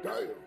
Damn.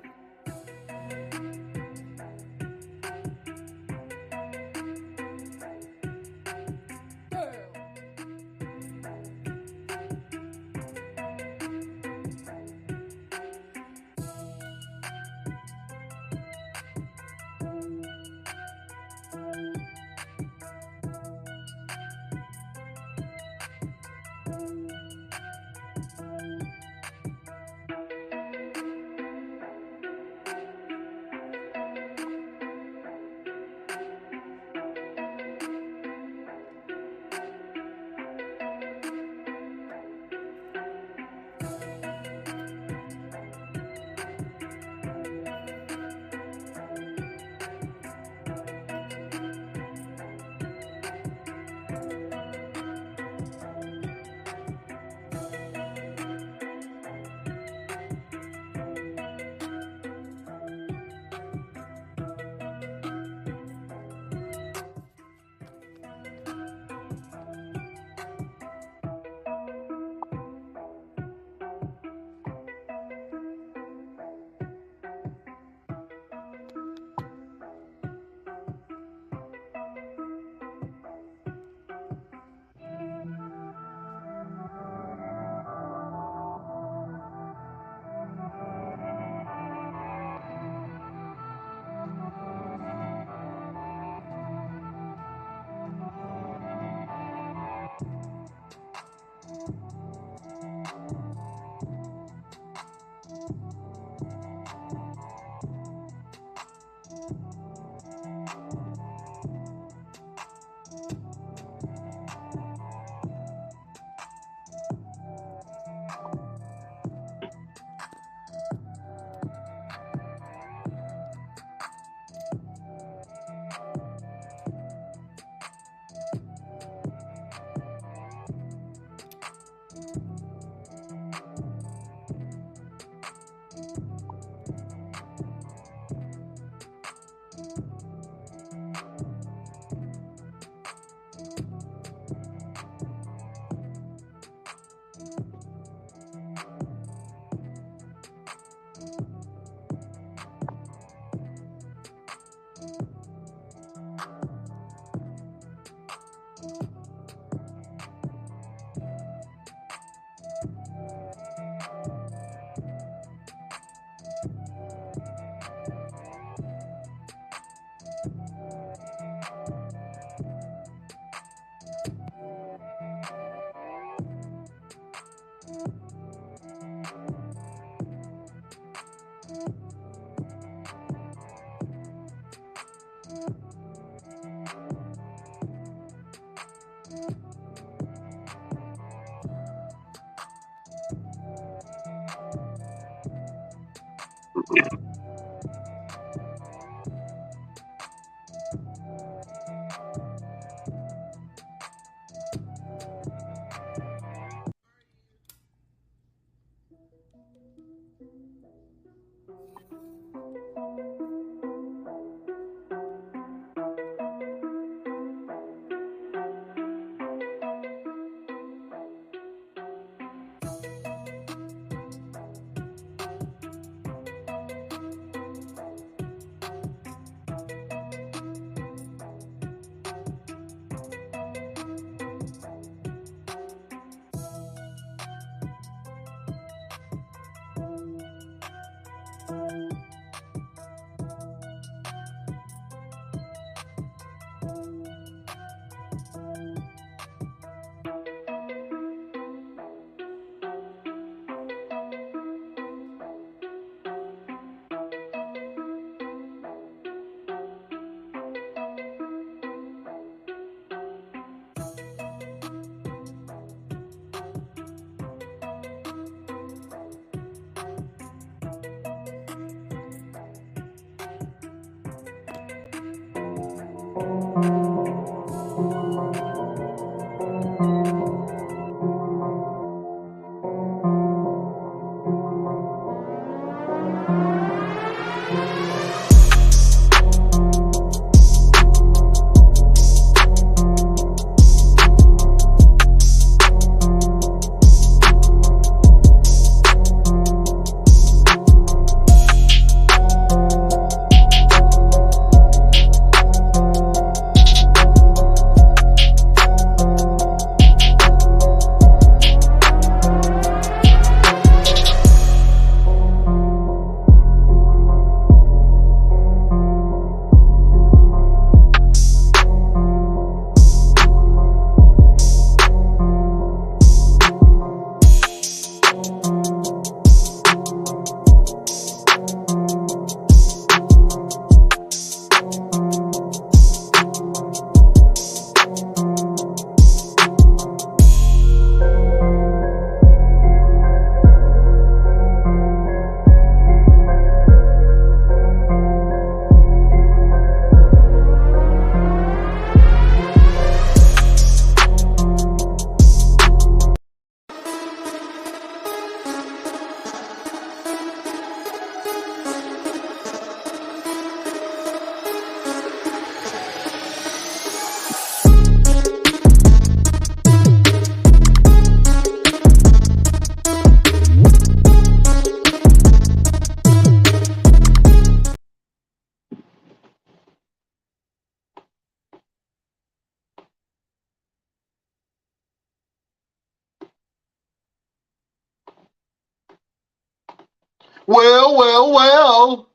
Well,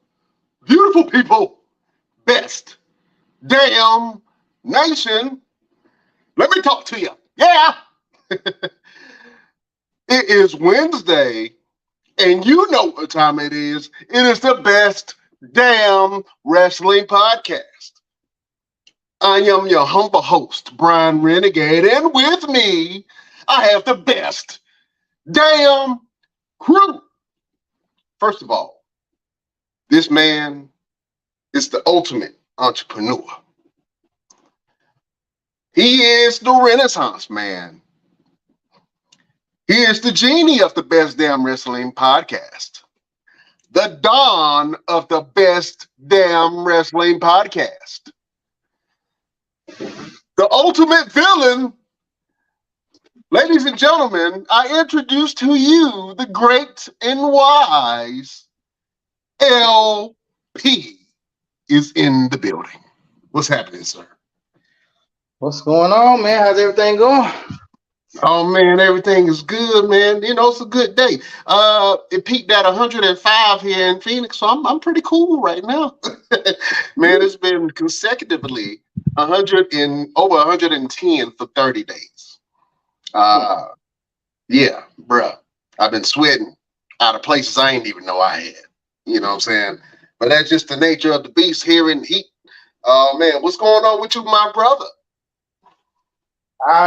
beautiful people, best damn nation. Let me talk to you. Yeah, it is Wednesday, and you know what time it is. It is the best damn wrestling podcast. I am your humble host, Brian Renegade, and with me, I have the best damn crew. First of all, this man is the ultimate entrepreneur. He is the Renaissance man. He is the genie of the best damn wrestling podcast. The dawn of the best damn wrestling podcast. The ultimate villain. Ladies and gentlemen, I introduce to you the great and wise LP is in the building. What's happening, sir? What's going on, man? How's everything going? Oh man, everything is good, man. You know, it's a good day. It peaked at 105 here in Phoenix, so I'm pretty cool right now. Man, it's been consecutively 100 and over 110 for 30 days. Yeah, bruh. I've been sweating out of places I didn't even know I had. You know what I'm saying? But that's just the nature of the beast here in heat. Oh man, what's going on with you, my brother?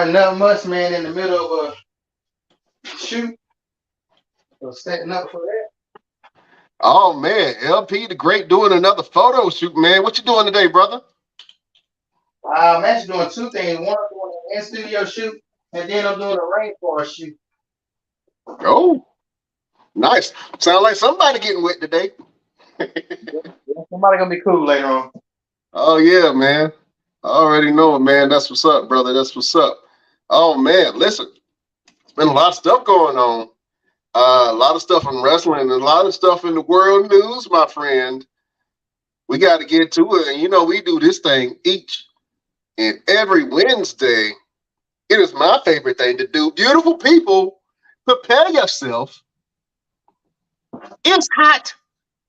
Nothing much, man. In the middle of a shoot, so setting up for that. Oh man, LP the Great doing another photo shoot, man. What you doing today, brother? I'm actually doing two things. One, I'm doing an in-studio shoot, and then I'm doing a rainforest shoot. Oh, nice. Sound like somebody getting wet today. Somebody gonna be cool later on. Oh yeah, man. I already know it, man. That's what's up, brother. That's what's up. Oh man, listen, there's been a lot of stuff going on. A lot of stuff in wrestling and a lot of stuff in the world news, my friend. We got to get to it. And you know, we do this thing each and every Wednesday. It is my favorite thing to do. Beautiful people, prepare yourself. It's hot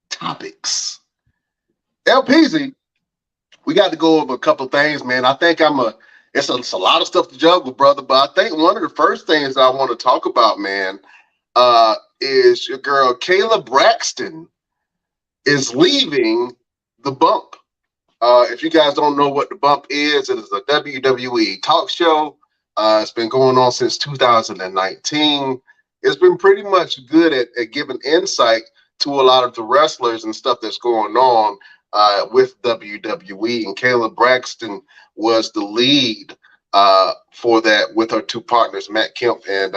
topics. LPZ, we got to go over a couple of things, man. I think it's a lot of stuff to juggle, brother. But I think one of the first things I want to talk about, man, is your girl Kayla Braxton is leaving the Bump. If you guys don't know what the Bump is, it is a WWE talk show. It's been going on since 2019. It's been pretty much good at giving insight to a lot of the wrestlers and stuff that's going on with WWE. And Kayla Braxton was the lead for that with her two partners, Matt Kemp and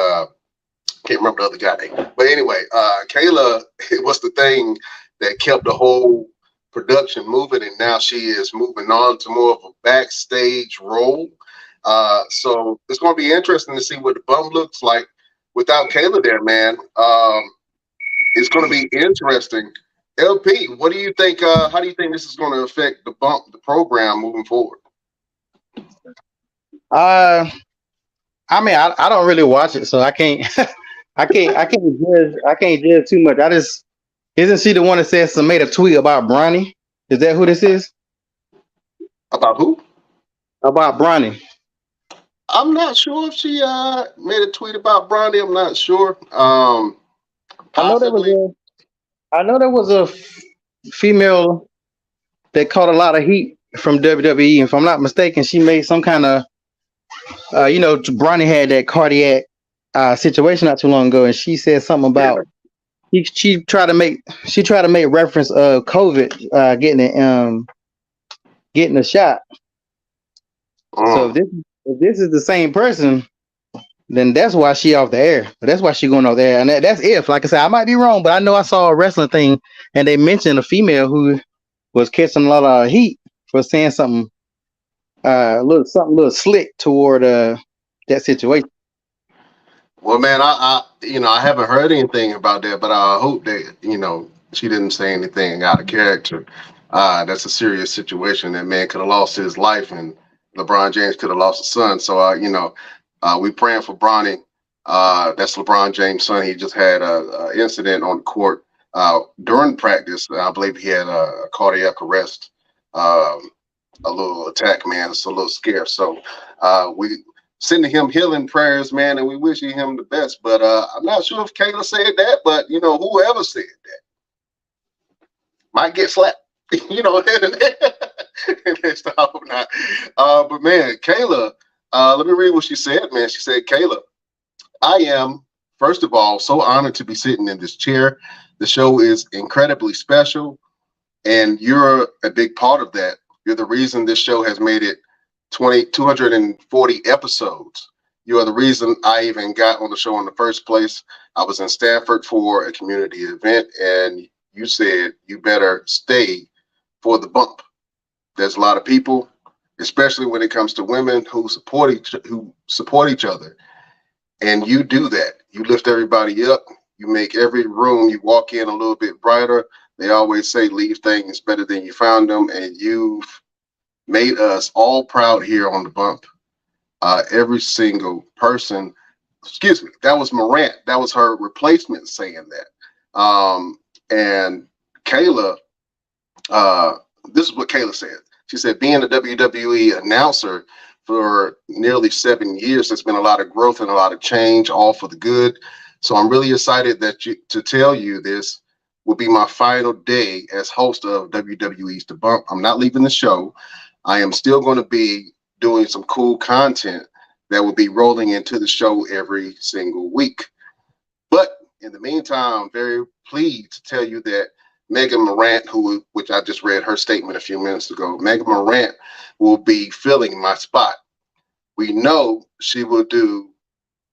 can't remember the other guy name. But anyway, Kayla, it was the thing that kept the whole production moving, and now she is moving on to more of a backstage role. So it's going to be interesting to see what the Bump looks like without Kayla there, man. It's going to be interesting. LP, what do you think? How do you think this is going to affect the Bump, the program moving forward? I mean, I don't really watch it, so I can't I can't judge too much. Isn't she the one that says made a tweet about Bronny? Is that who this is? About who? About Bronny. I'm not sure if she made a tweet about Bronny. I'm not sure. Possibly. I know there was a female that caught a lot of heat from WWE. If I'm not mistaken, she made some kind of Bronny had that cardiac situation not too long ago, and she said something about she tried to make reference of COVID getting a shot. So if this is the same person, then that's why she off the air. That's why she going off the air, and that's if. Like I said, I might be wrong, but I know I saw a wrestling thing, and they mentioned a female who was catching a lot of heat for saying something a little slick toward that situation. Well, man, I haven't heard anything about that, but I hope that she didn't say anything out of character. That's a serious situation. That man could have lost his life, and LeBron James could have lost a son. So, we praying for Bronny. That's LeBron James' son. He just had a incident on the court During practice, I believe he had a cardiac arrest, a little attack, man. It's a little scarce. So we sending him healing prayers, man, and we wishing him the best. But I'm not sure if Kayla said that, but whoever said that might get slapped. Next time not. But man, Kayla, let me read what she said, man. She said, Kayla, I am, first of all, so honored to be sitting in this chair. The show is incredibly special, and you're a big part of that. You're the reason this show has made it 240 episodes. You are the reason I even got on the show in the first place. I was in Stanford for a community event, and you said you better stay for the bump. There's a lot of people, especially when it comes to women, who support each other. And you do that. You lift everybody up. You make every room you walk in a little bit brighter. They always say leave things better than you found them. And you've made us all proud here on the bump. Every single person, excuse me, that was Morant. That was her replacement saying that. And Kayla, this is what Kayla said. She said, being a WWE announcer for nearly 7 years, there's been a lot of growth and a lot of change, all for the good. So I'm really excited to tell you this will be my final day as host of WWE's The Bump. I'm not leaving the show. I am still going to be doing some cool content that will be rolling into the show every single week. But in the meantime, I'm very pleased to tell you that Megan Morant, which I just read her statement a few minutes ago, Megan Morant will be filling my spot. We know she will do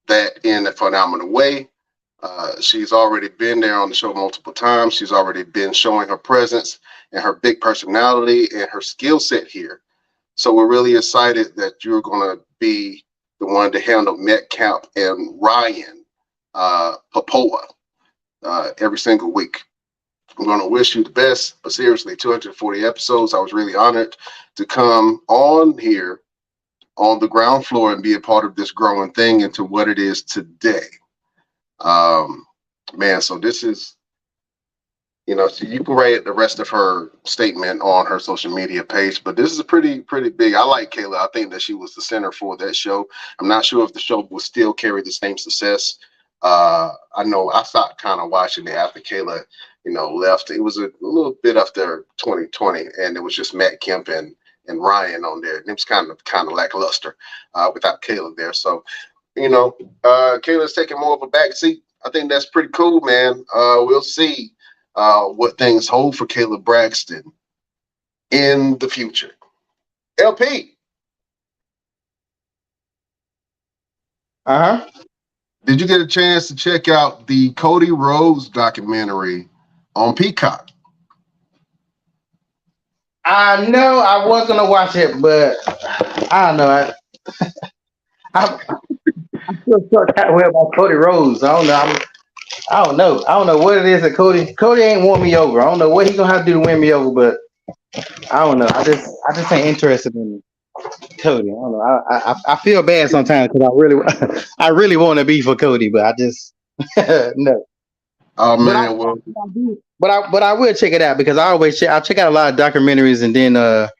that in a phenomenal way. She's already been there on the show multiple times. She's already been showing her presence and her big personality and her skill set here. So we're really excited that you're going to be the one to handle Metcalf and Ryan Popoa every single week. I'm going to wish you the best, but seriously, 240 episodes. I was really honored to come on here on the ground floor and be a part of this growing thing into what it is today. Man, so this is, so you can write the rest of her statement on her social media page, but this is a pretty big. I like Kayla. I think that she was the center for that show. I'm not sure if the show will still carry the same success. I know I stopped kind of watching it after Kayla, left. It was a little bit after 2020, and it was just Matt Kemp and Ryan on there, and it was kind of lackluster without Kayla there. So, Kayla's taking more of a back seat. I think that's pretty cool, man. We'll see what things hold for Kayla Braxton in the future. LP. Did you get a chance to check out the Cody Rhodes documentary on Peacock? I know I was gonna watch it, but I don't know. I feel so that way about Cody Rhodes. I don't know. I don't know what it is that Cody ain't won me over. I don't know what he gonna have to do to win me over, but I don't know. I just ain't interested in Cody. I don't know. I feel bad sometimes because I really want to be for Cody, but I just no. Oh man, but I will check it out because I check out a lot of documentaries, and then the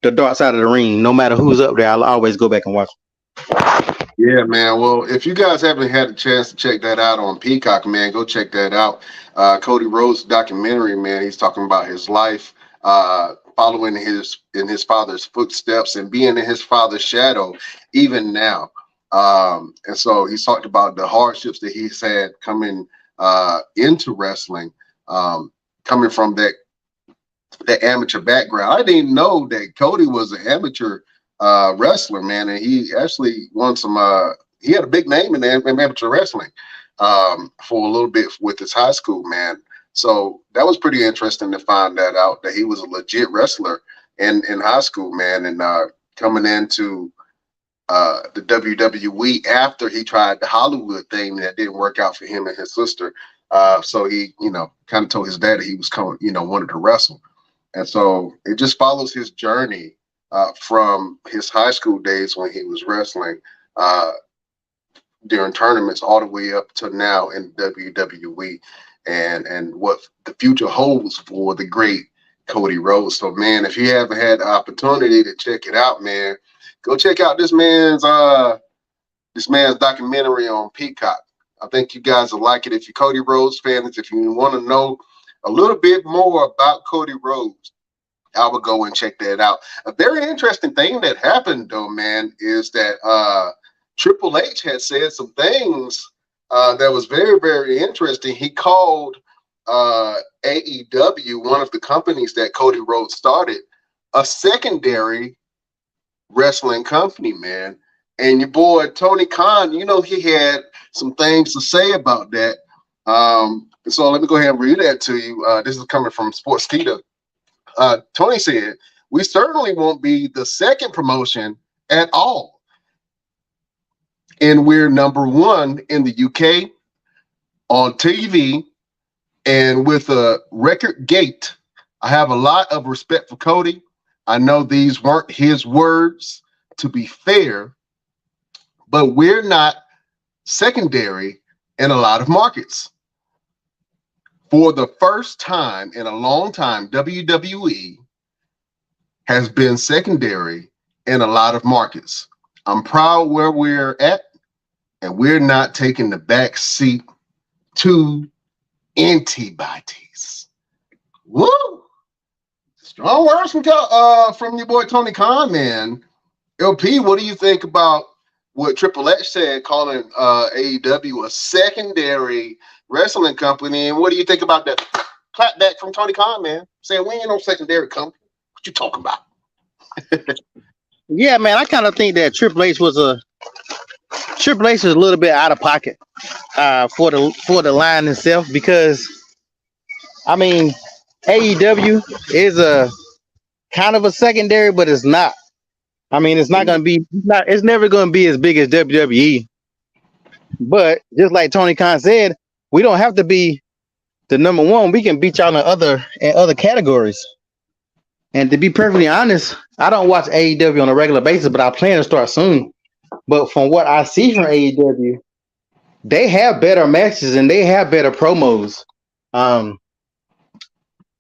Dark Side of the Ring. No matter who's up there, I'll always go back and watch. Yeah, man. Well, if you guys haven't had a chance to check that out on Peacock, man, go check that out. Cody Rhodes documentary, man. He's talking about his life, following in his father's footsteps and being in his father's shadow, even now. And so he's talked about the hardships that he's had coming into wrestling, coming from that amateur background. I didn't know that Cody was an amateur wrestler, man, and he actually won some. He had a big name in amateur wrestling for a little bit with his high school, man. So that was pretty interesting to find that out, that he was a legit wrestler in high school, man, and coming into the WWE after he tried the Hollywood thing that didn't work out for him and his sister. So he, kind of told his dad that he was coming, wanted to wrestle, and so it just follows his journey. From his high school days when he was wrestling during tournaments all the way up to now in WWE. and what the future holds for the great Cody Rhodes. So, man, if you haven't had the opportunity to check it out, man, go check out this man's documentary on Peacock. I think you guys will like it if you're Cody Rhodes fans. If you want to know a little bit more about Cody Rhodes, I would go and check that out. A very interesting thing that happened, though, man, is that Triple H had said some things that was very, very interesting. He called AEW, one of the companies that Cody Rhodes started, a secondary wrestling company, man. And your boy Tony Khan, he had some things to say about that. So let me go ahead and read that to you. This is coming from Sportskeeda. Tony said, "We certainly won't be the second promotion at all. And we're number one in the UK on TV and with a record gate. I have a lot of respect for Cody. I know these weren't his words, to be fair, but we're not secondary in a lot of markets. For the first time in a long time, WWE has been secondary in a lot of markets. I'm proud where we're at, and we're not taking the back seat to antibodies." Woo! Strong words from your boy Tony Khan, man. LP, what do you think about what Triple H said, calling AEW a secondary wrestling company? And what do you think about that clapback from Tony Khan, man? Saying we ain't no secondary company. What you talking about? Yeah, man, I kind of think that Triple H was a little bit out of pocket for the line itself, because I mean AEW is a kind of a secondary, but it's not. I mean, it's never going to be as big as WWE. But just like Tony Khan said, we don't have to be the number one. We can beat y'all in other categories. And to be perfectly honest, I don't watch AEW on a regular basis, but I plan to start soon. But from what I see from AEW, they have better matches and they have better promos.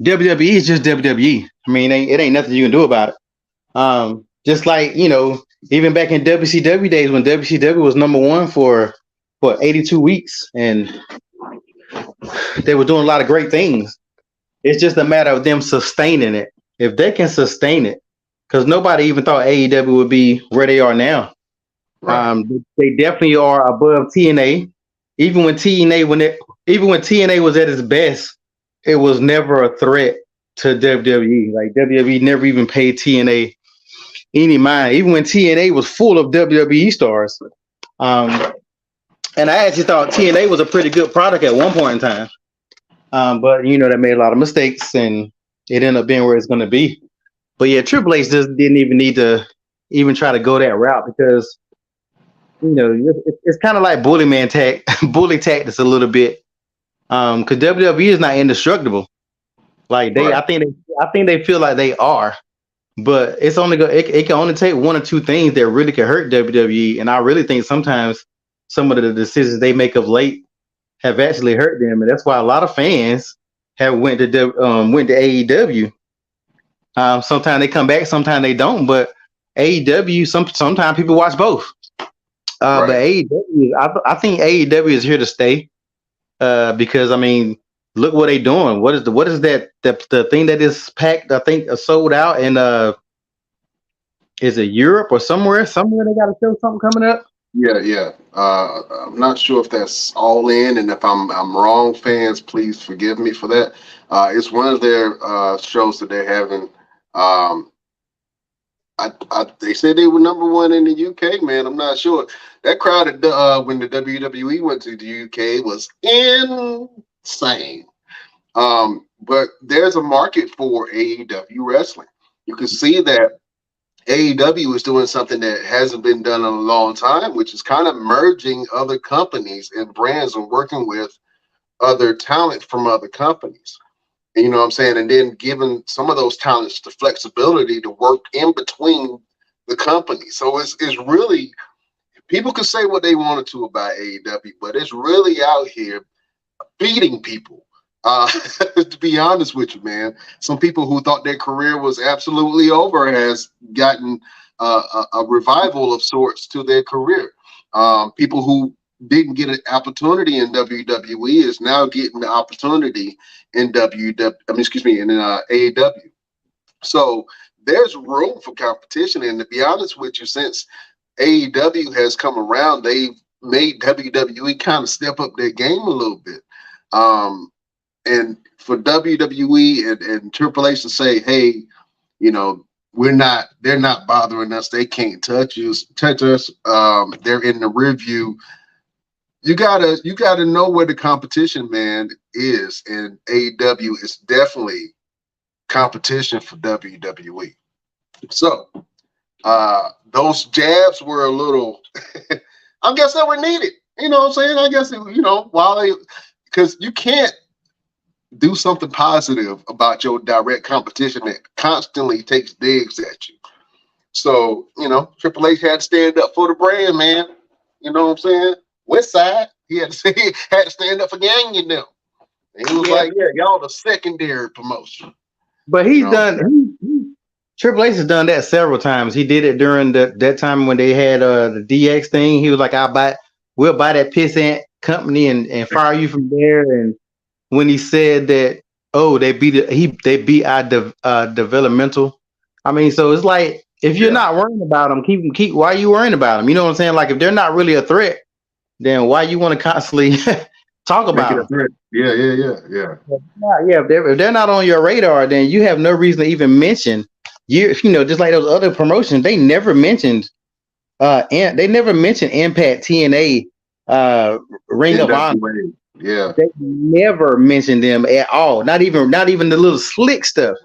WWE is just WWE. I mean, it ain't nothing you can do about it. Just like, even back in WCW days when WCW was number one for 82 weeks, and they were doing a lot of great things. It's just a matter of them sustaining it. If they can sustain it, because nobody even thought AEW would be where they are now. Right. They definitely are above TNA. Even when TNA was at its best, it was never a threat to WWE. Like WWE never even paid TNA any mind, even when TNA was full of WWE stars. And I actually thought TNA was a pretty good product at one point in time. But they made a lot of mistakes and it ended up being where it's going to be. But yeah, Triple H just didn't even need to even try to go that route, because it's kind of like bully tactics a little bit. Because WWE is not indestructible. Like I think they feel like they are, but it can only take one or two things that really can hurt WWE. And I really think sometimes some of the decisions they make of late have actually hurt them, and that's why a lot of fans have went to AEW. Sometimes they come back, sometimes they don't. But AEW, sometimes people watch both. Right. But AEW, I think AEW is here to stay. Because I mean, look what they're doing. What is that the thing that is packed? I think sold out in is it Europe or somewhere? Somewhere they got to show something coming up. Yeah. I'm not sure if that's All In, and if I'm wrong, fans, please forgive me for that. It's one of their shows that they're having. They said they were number one in the UK, man. I'm not sure. That crowd when the WWE went to the UK was insane. But there's a market for AEW wrestling. You can see that AEW is doing something that hasn't been done in a long time, which is kind of merging other companies and brands and working with other talent from other companies. And, you know what I'm saying? And then giving some of those talents the flexibility to work in between the companies. So it's really, people can say what they wanted to about AEW, but it's really out here feeding people To be honest with you, man, some people who thought their career was absolutely over has gotten a revival of sorts to their career. People who didn't get an opportunity in WWE is now getting the opportunity in AEW. So there's room for competition. And to be honest with you, since AEW has come around, they've made WWE kind of step up their game a little bit. And for WWE and Triple H to say, hey, they're not bothering us. They can't touch us. They're in the rear view. You gotta know where the competition, man, is. And AEW is definitely competition for WWE. So those jabs were a little, I guess they were needed. You know what I'm saying? I guess, because you can't do something positive about your direct competition that constantly takes digs at you. So, Triple H had to stand up for the brand, man. You know what I'm saying? West Side, he had to stand up for Yang and them. And he was like, yeah, y'all the secondary promotion. But Triple H has done that several times. He did it during that time when they had the DX thing. He was like, we'll buy that pissant company and fire you from there. And when he said that, they beat our developmental. I mean, so it's like, if you're not worrying about them, keep. Why are you worrying about them? You know what I'm saying? Like, if they're not really a threat, then why you want to constantly talk about them? Yeah. If they're not on your radar, then you have no reason to even mention. Just like those other promotions, they never mentioned. And they never mentioned Impact, TNA, Ring of Honor. Yeah, they never mentioned them at all. Not even the little slick stuff.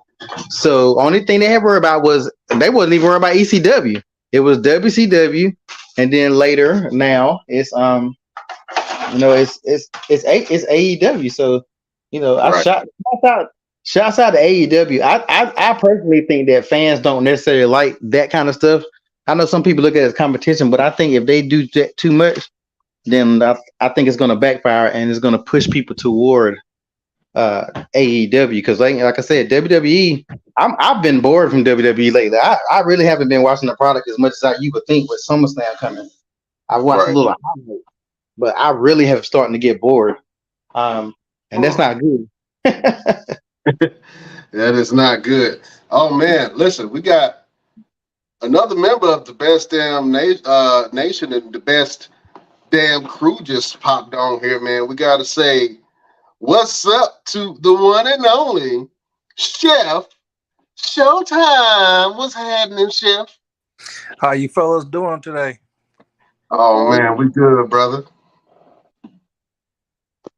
So only thing they had worried about was they wasn't even worried about ECW. It was WCW, and then later now it's it's AEW. So shouts out to AEW. I personally think that fans don't necessarily like that kind of stuff. I know some people look at it as competition, but I think if they do too much, then I think it's going to backfire and it's going to push people toward AEW, because like I said, WWE. I've been bored from WWE lately. I really haven't been watching the product as much as you would think with SummerSlam coming. I've watched a little, but I really have starting to get bored, and that's not good. That is not good. Oh man, listen, we got another member of the best damn nation and the best damn crew just popped on here, man. We got to say what's up to the one and only Chef Showtime. What's happening, Chef? How you fellas doing today? Oh man, we good, brother.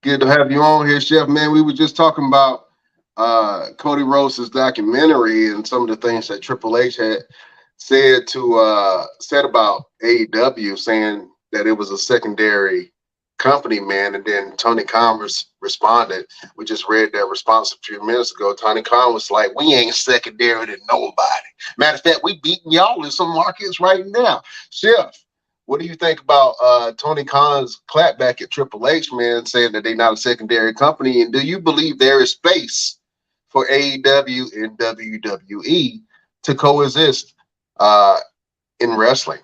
Good to have you on here, Chef. Man, we were just talking about Cody Rhodes's documentary and some of the things that Triple H had said about AEW, saying that it was a secondary company, man. And then Tony Khan responded. We just read that response a few minutes ago. Tony Khan was like, we ain't secondary to nobody. Matter of fact, we beating y'all in some markets right now. Chef, what do you think about Tony Khan's clapback at Triple H, man, saying that they're not a secondary company? And do you believe there is space for AEW and WWE to coexist in wrestling?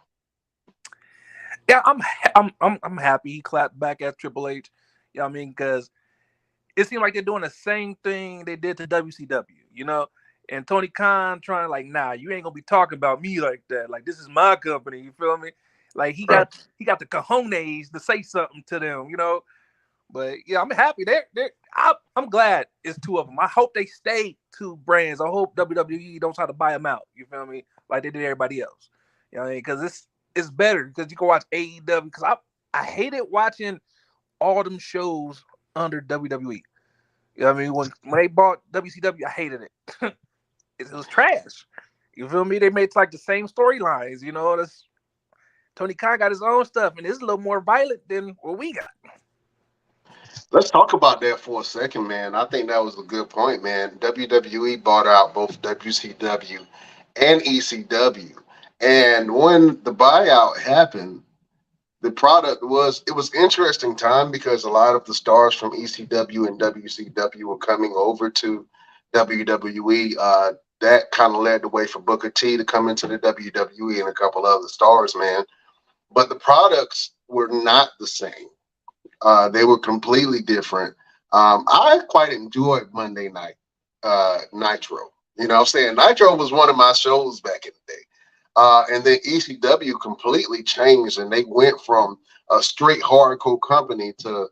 Yeah, I'm happy he clapped back at Triple H. You know what I mean? Because it seemed like they're doing the same thing they did to WCW, and Tony Khan trying like, nah, you ain't gonna be talking about me like that. Like, this is my company, you feel me? Like, he got the cojones to say something to them, But yeah, I'm happy. I'm glad it's two of them. I hope they stay two brands. I hope WWE don't try to buy them out. You feel me? Like they did everybody else. You know what I mean? Because it's better because you can watch AEW. Because I hated watching all them shows under WWE. You know what I mean? When they bought WCW, I hated it. It was trash. You feel me? They made like the same storylines. Tony Khan got his own stuff, and it's a little more violent than what we got. Let's talk about that for a second, man. I think that was a good point, man. WWE bought out both WCW and ECW. And when the buyout happened, the product was, it was interesting time because a lot of the stars from ECW and WCW were coming over to WWE. That kind of led the way for Booker T to come into the WWE and a couple other stars, man. But the products were not the same. They were completely different. I quite enjoyed Monday Night Nitro. You know what I'm saying? Nitro was one of my shows back in the day. And then ECW completely changed, and they went from a straight hardcore company to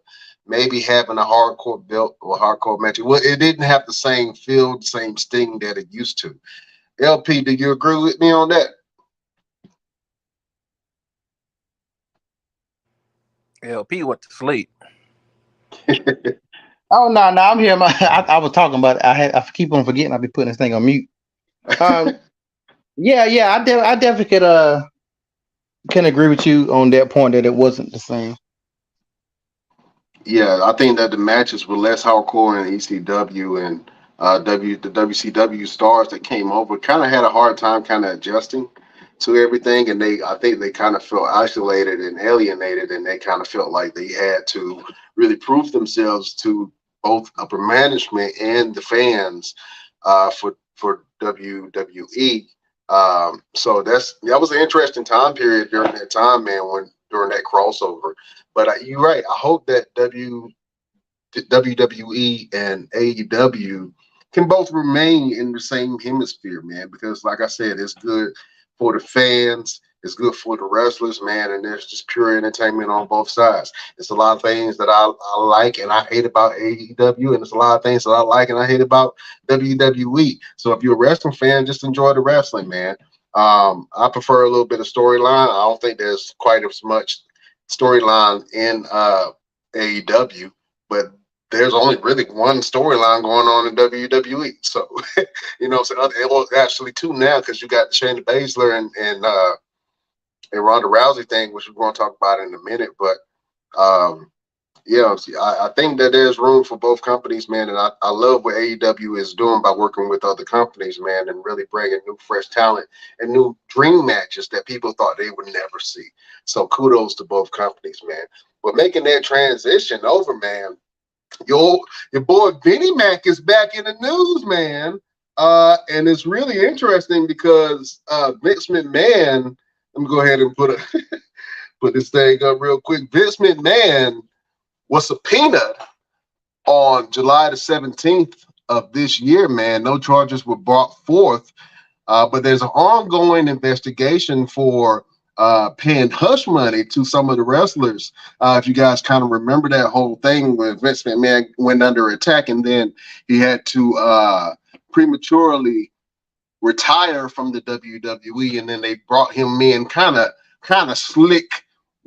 maybe having a hardcore belt or hardcore match. Well, it didn't have the same feel, the same sting that it used to. LP, do you agree with me on that? LP went to sleep. Oh no, I'm here. I was talking about it. I keep on forgetting. I'll be putting this thing on mute. Yeah, I definitely can agree with you on that point that it wasn't the same. Yeah, I think that the matches were less hardcore in ECW, and the WCW stars that came over kind of had a hard time kind of adjusting to everything, and I think they kind of felt isolated and alienated, and they kind of felt like they had to really prove themselves to both upper management and the fans for WWE. So that was an interesting time period during that time, man, during that crossover. But you're right. I hope that WWE and AEW can both remain in the same hemisphere, man, because like I said, it's good for the fans, it's good for the wrestlers, man, and there's just pure entertainment on both sides. It's a lot of things that I like and I hate about AEW, and there's a lot of things that I like and I hate about WWE. So if you're a wrestling fan, just enjoy the wrestling, man. I prefer a little bit of storyline. I don't think there's quite as much storyline in AEW, but there's only really one storyline going on in WWE. So, you know, so actually two now, because you got Shayna Baszler and Ronda Rousey thing, which we're going to talk about in a minute. But yeah, I think that there's room for both companies, man, and I love what AEW is doing by working with other companies, man, and really bringing new, fresh talent and new dream matches that people thought they would never see. So kudos to both companies, man. But making that transition over, man, your boy Vinnie Mac is back in the news, man, and it's really interesting because Vince McMahon. Let me go ahead and put this thing up real quick. Vince McMahon was subpoenaed on July the 17th of this year, man. No charges were brought forth, but there's an ongoing investigation for paying hush money to some of the wrestlers. If you guys kind of remember that whole thing when Vince McMahon went under attack and then he had to prematurely retire from the WWE, and then they brought him in kind of slick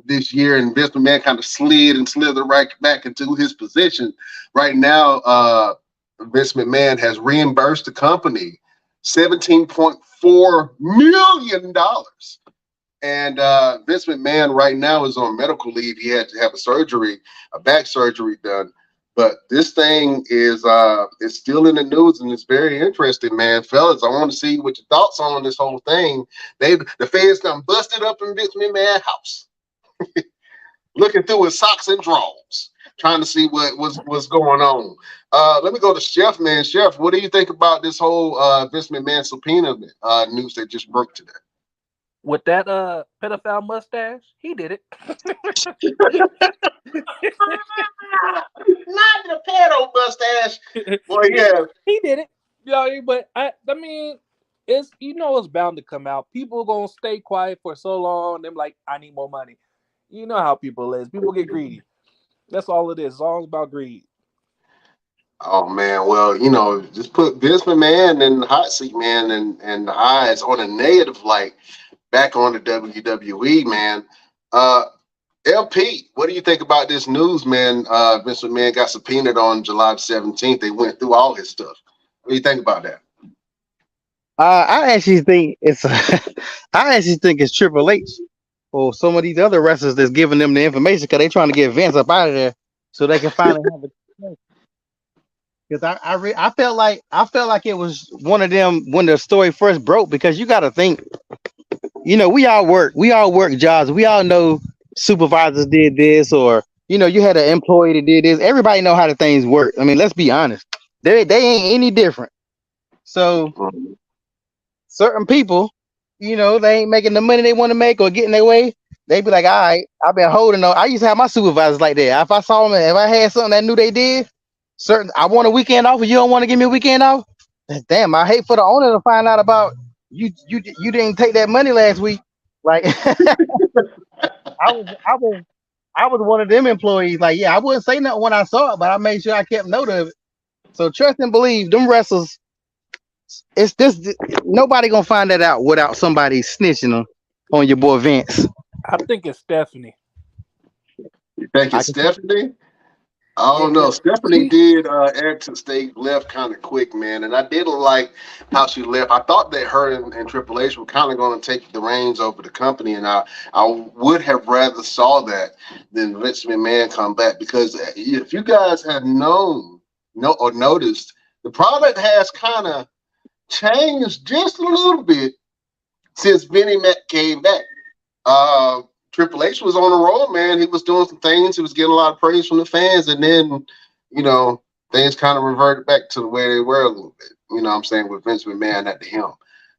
this year, and Vince McMahon kind of slid and slithered right back into his position. Right now, Vince McMahon has reimbursed the company $17.4 million. And Vince McMahon right now is on medical leave. He had to have a back surgery done. But this thing is still in the news, and it's very interesting, man. Fellas, I want to see what your thoughts on this whole thing. The feds done busted up in Vince McMahon's house, looking through his socks and drawers, trying to see what's going on. Let me go to Chef, man. Chef, what do you think about this whole Vince McMahon subpoena news that just broke today? With that pedophile mustache, he did it. Not the pedo mustache. Well, yeah, he did it. Yeah, but I mean, it's bound to come out. People are gonna stay quiet for so long. They're like, I need more money. You know how people is. People get greedy. That's all it is. It's all about greed. Oh man, well, just put Vince McMahon in the hot seat, man, and the eyes on a negative light back on the WWE, man. LP, what do you think about this news, man? Vince McMahon got subpoenaed on July 17th. They went through all his stuff. What do you think about that? I actually think it's Triple H or some of these other wrestlers that's giving them the information because they're trying to get Vince up out of there so they can finally have a. Because I felt like it was one of them when the story first broke, because you got to think, we all work jobs. We all know supervisors did this, or you had an employee that did this. Everybody know how the things work. I mean, let's be honest. They ain't any different. So certain people, they ain't making the money they want to make or getting their way. They be like, all right, I've been holding on. I used to have my supervisors like that. If I saw them, if I had something that I knew they did, I want a weekend off, and you don't want to give me a weekend off. Damn, I hate for the owner to find out about you didn't take that money last week. Like I was one of them employees. Like, yeah, I wouldn't say nothing when I saw it, but I made sure I kept note of it. So trust and believe, them wrestlers. It's this. Nobody gonna find that out without somebody snitching on your boy Vince. I think it's Stephanie. You think it's Stephanie? I don't know. Stephanie did exit stage left kind of quick, man, and I didn't like how she left. I thought that her and Triple H were kind of going to take the reins over the company, and I would have rather saw that than Vince McMahon come back, because if you guys have noticed, the product has kind of changed just a little bit since Vinnie Mac came back. Triple H was on a roll, man. He was doing some things. He was getting a lot of praise from the fans, and then, things kind of reverted back to the way they were a little bit. You know what I'm saying, with Vince McMahon at the helm.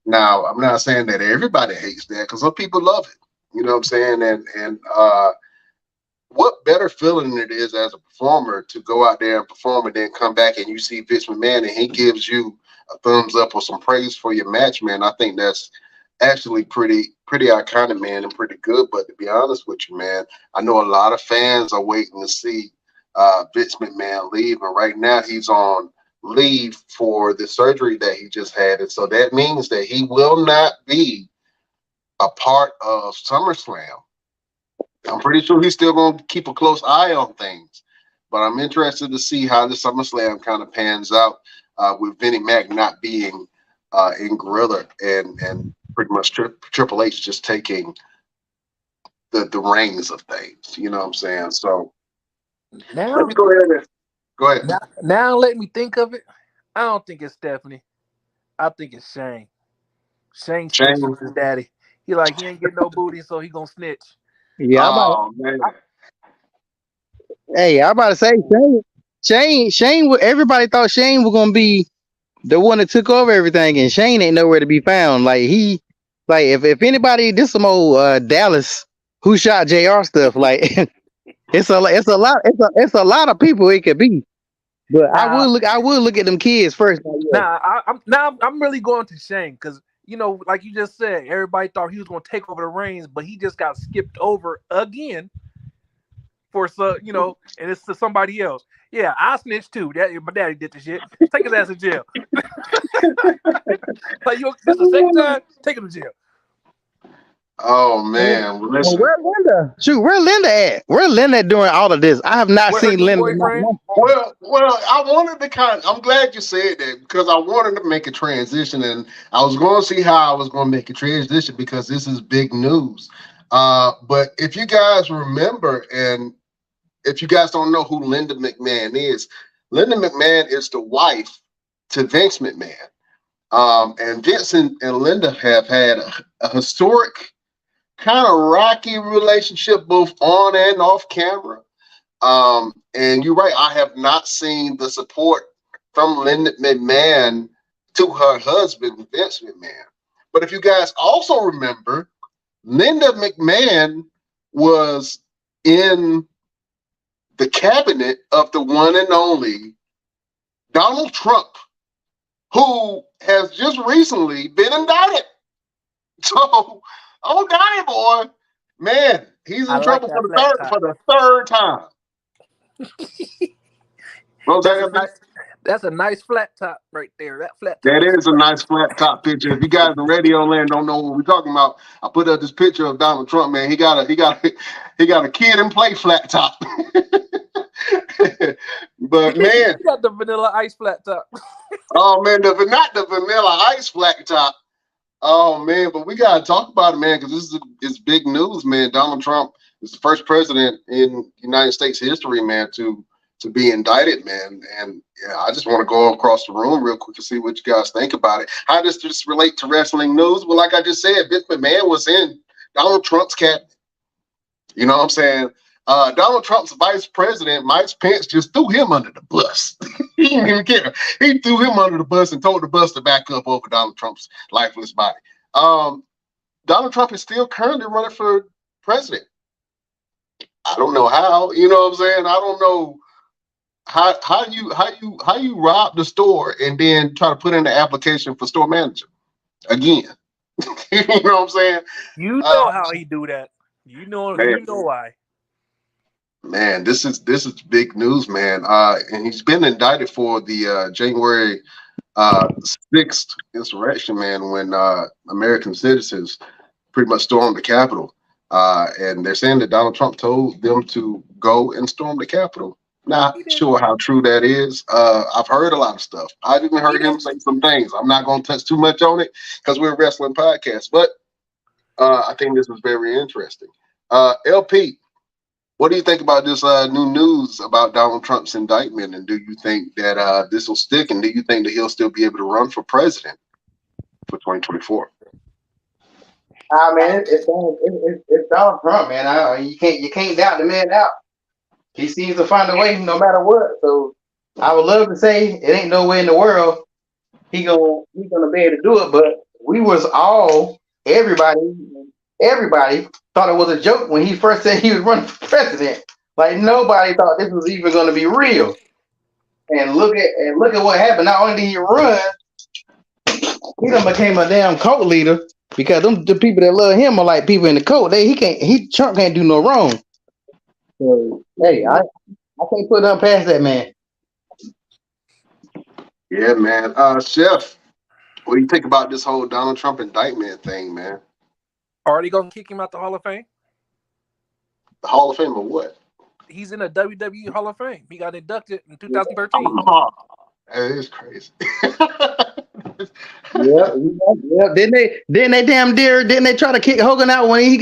Now, I'm not saying that everybody hates that, because some people love it. You know what I'm saying? And what better feeling it is as a performer to go out there and perform and then come back and you see Vince McMahon and he gives you a thumbs up or some praise for your match, man. I think that's actually pretty iconic, man, and pretty good. But to be honest with you, man, I know a lot of fans are waiting to see Vince McMahon leave, and right now he's on leave for the surgery that he just had, and so that means that he will not be a part of SummerSlam. I'm pretty sure he's still going to keep a close eye on things, but I'm interested to see how the SummerSlam kind of pans out with Vinnie Mac not being in Gorilla and pretty much Triple H just taking the reins of things. You know what I'm saying? So now, let me go ahead. Now let me think of it. I don't think it's Stephanie. I think it's Shane. Shane snitched with his daddy. He ain't getting no booty, so he gonna snitch. Yeah, man. I'm about to say Shane. Everybody thought Shane was gonna be the one that took over everything, and Shane ain't nowhere to be found. If anybody, this some old Dallas who shot JR stuff. Like it's a lot of people it could be. But I would look at them kids first. I'm really going to Shane, because like you just said, everybody thought he was going to take over the reins, but he just got skipped over again for and it's to somebody else. Yeah, I snitched too. My daddy did the shit. Take his ass to jail. This the second time, take him to jail. Oh man, well, where's Linda? Shoot, where's Linda at? Where's Linda doing all of this? I have not seen Linda. Well, I wanted to I'm glad you said that, because I wanted to make a transition, and I was going to see how I was going to make a transition, because this is big news. But if you guys remember, and if you guys don't know who Linda McMahon is the wife to Vince McMahon. And Vince and Linda have had a historic, kind of rocky relationship, both on and off camera. And you're right, I have not seen the support from Linda McMahon to her husband, Vince McMahon. But if you guys also remember, Linda McMahon was in the cabinet of the one and only Donald Trump, who has just recently been indicted. So, Donnie boy, man, he's in trouble for the third time. That's a nice flat top right there. That flat top. That is a nice flat top picture. If you guys in radio land don't know what we're talking about, I put up this picture of Donald Trump. Man, he got a kid and play flat top. But man, he got the Vanilla Ice flat top. Oh man, not the Vanilla Ice flat top. Oh man, but we gotta talk about it, man, because it's big news, man. Donald Trump is the first president in United States history, man, to be indicted, man. And yeah, I just want to go across the room real quick to see what you guys think about it. How does this relate to wrestling news? Well, like I just said, Vince McMahon was in Donald Trump's cabinet. You know what I'm saying? Donald Trump's vice president, Mike Pence, just threw him under the bus. He didn't even care. He threw him under the bus and told the bus to back up over Donald Trump's lifeless body. Donald Trump is still currently running for president. I don't know how. You know what I'm saying? I don't know how you rob the store and then try to put in the application for store manager again. You know what I'm saying? You know how he do that. You know why. Man, this is big news, man. And he's been indicted for the January 6th insurrection, man, when American citizens pretty much stormed the Capitol. And they're saying that Donald Trump told them to go and storm the Capitol. Not sure how true that is. I've heard a lot of stuff. I've even heard him say some things. I'm not going to touch too much on it because we're a wrestling podcast, but I think this is very interesting. LP, what do you think about this new news about Donald Trump's indictment? And do you think that this will stick? And do you think that he'll still be able to run for president for 2024? Man, it's Donald Trump, man. You can't doubt the man out. He seems to find a way no matter what. So I would love to say it ain't no way in the world he's gonna be able to do it. But we was everybody thought it was a joke when he first said he was running for president. Like nobody thought this was even gonna be real. And look at what happened. Not only did he run, he done became a damn cult leader because the people that love him are like people in the cult. Trump can't do no wrong. So hey, I can't put nothing past that man. Yeah, man. Chef, what do you think about this whole Donald Trump indictment thing, man? Are they gonna kick him out the Hall of Fame? The Hall of Fame or what? He's in the WWE Hall of Fame. He got inducted in 2013. That is crazy. Yeah. Didn't they try to kick Hogan out when he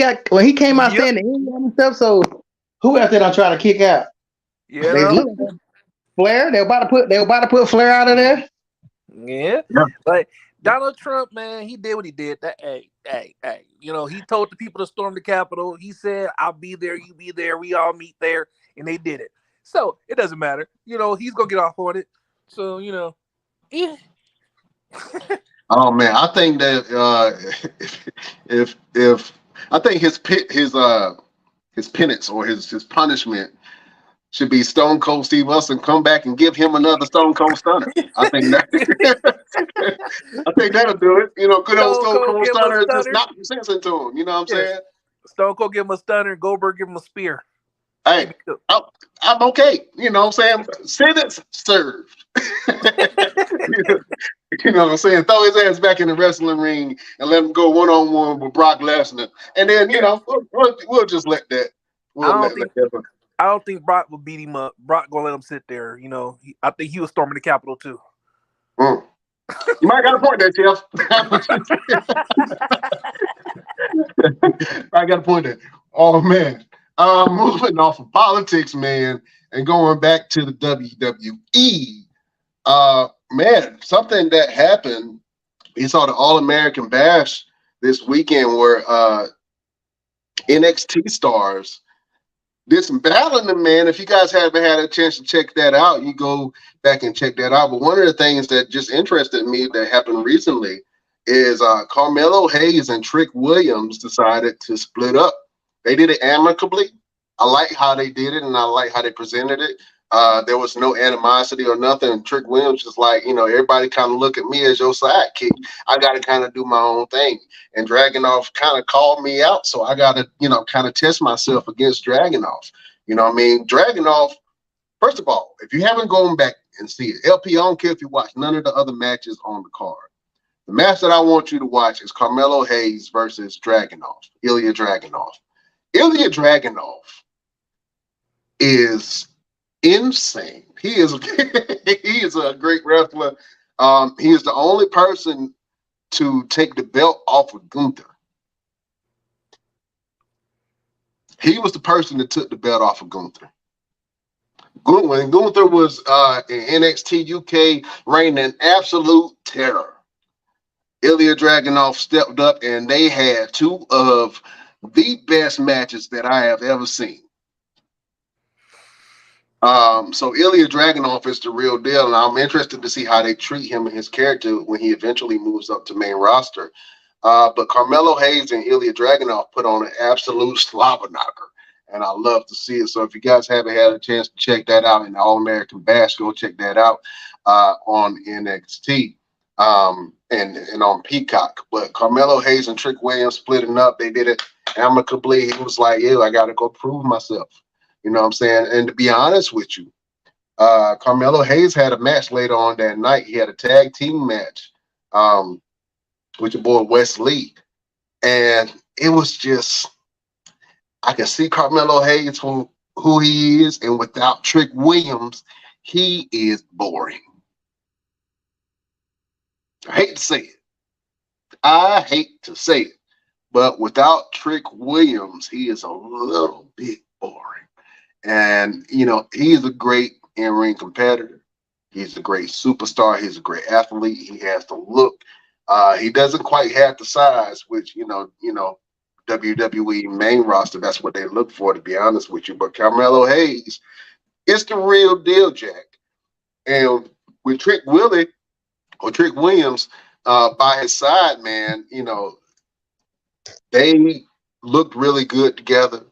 came out saying the and stuff? So who else did I try to kick out? Yeah. Flair. They were about to put Flair out of there. Yeah. Like Donald Trump, man, he did what he did. Hey. You know, he told the people to storm the Capitol. He said, "I'll be there, you be there, we all meet there," and they did it. So it doesn't matter. You know, he's gonna get off on it. So you know, yeah. Oh man, I think that if I think his penance or his punishment should be Stone Cold Steve Austin come back and give him another Stone Cold Stunner. I think that'll do it. You know, good old Stone Cold Stunner just knock some sense into him. You know what I'm saying? Stone Cold give him a stunner, Goldberg give him a spear. Hey, I'm okay. You know what I'm saying? Sentence served. You know what I'm saying? Throw his ass back in the wrestling ring and let him go one-on-one with Brock Lesnar. And then, you know, we'll just let that. I don't think Brock will beat him up. Brock gonna let him sit there. You know, I think he was storming the Capitol too. You might got a point there, Jeff. I got a point there. Oh man, moving off of politics, man, and going back to the WWE. Man, something that happened. You saw the All-American Bash this weekend where NXT stars did some battling, man. If you guys haven't had a chance to check that out, you go back and check that out. But one of the things that just interested me that happened recently is Carmelo Hayes and Trick Williams decided to split up. They did it amicably. I like how they did it, and I like how they presented it. There was no animosity or nothing. Trick Williams just like, you know, everybody kind of look at me as your sidekick. I got to kind of do my own thing. And Dragunov kind of called me out, so I got to, you know, kind of test myself against Dragunov. You know what I mean? Dragunov, first of all, if you haven't gone back and see it, LP, I don't care if you watch none of the other matches on the card. The match that I want you to watch is Carmelo Hayes versus Dragunov, Ilya Dragunov. Ilya Dragunov is insane. He is a great wrestler. He is the only person to take the belt off of Gunther. He was the person that took the belt off of Gunther. When Gunther was in NXT UK reigning absolute terror, Ilya Dragunov stepped up and they had two of the best matches that I have ever seen. So Ilya Dragunov is the real deal, and I'm interested to see how they treat him and his character when he eventually moves up to main roster. But Carmelo Hayes and Ilya Dragunov put on an absolute slobber knocker, and I love to see it. So if you guys haven't had a chance to check that out in the All-American Bash, go check that out on NXT and on Peacock. But Carmelo Hayes and Trick Williams splitting up. They did it amicably. He was like, "Ew, I got to go prove myself." You know what I'm saying? And to be honest with you, Carmelo Hayes had a match later on that night. He had a tag team match with your boy Wes Lee. And it was just, I can see Carmelo Hayes who he is. And without Trick Williams, he is boring. I hate to say it. But without Trick Williams, he is a little bit boring. And, you know, he's a great in-ring competitor. He's a great superstar. He's a great athlete. He has the look. He doesn't quite have the size, which, you know, WWE main roster, that's what they look for, to be honest with you. But Carmelo Hayes is the real deal, Jack. And with Trick Williams by his side, man, you know, they looked really good together.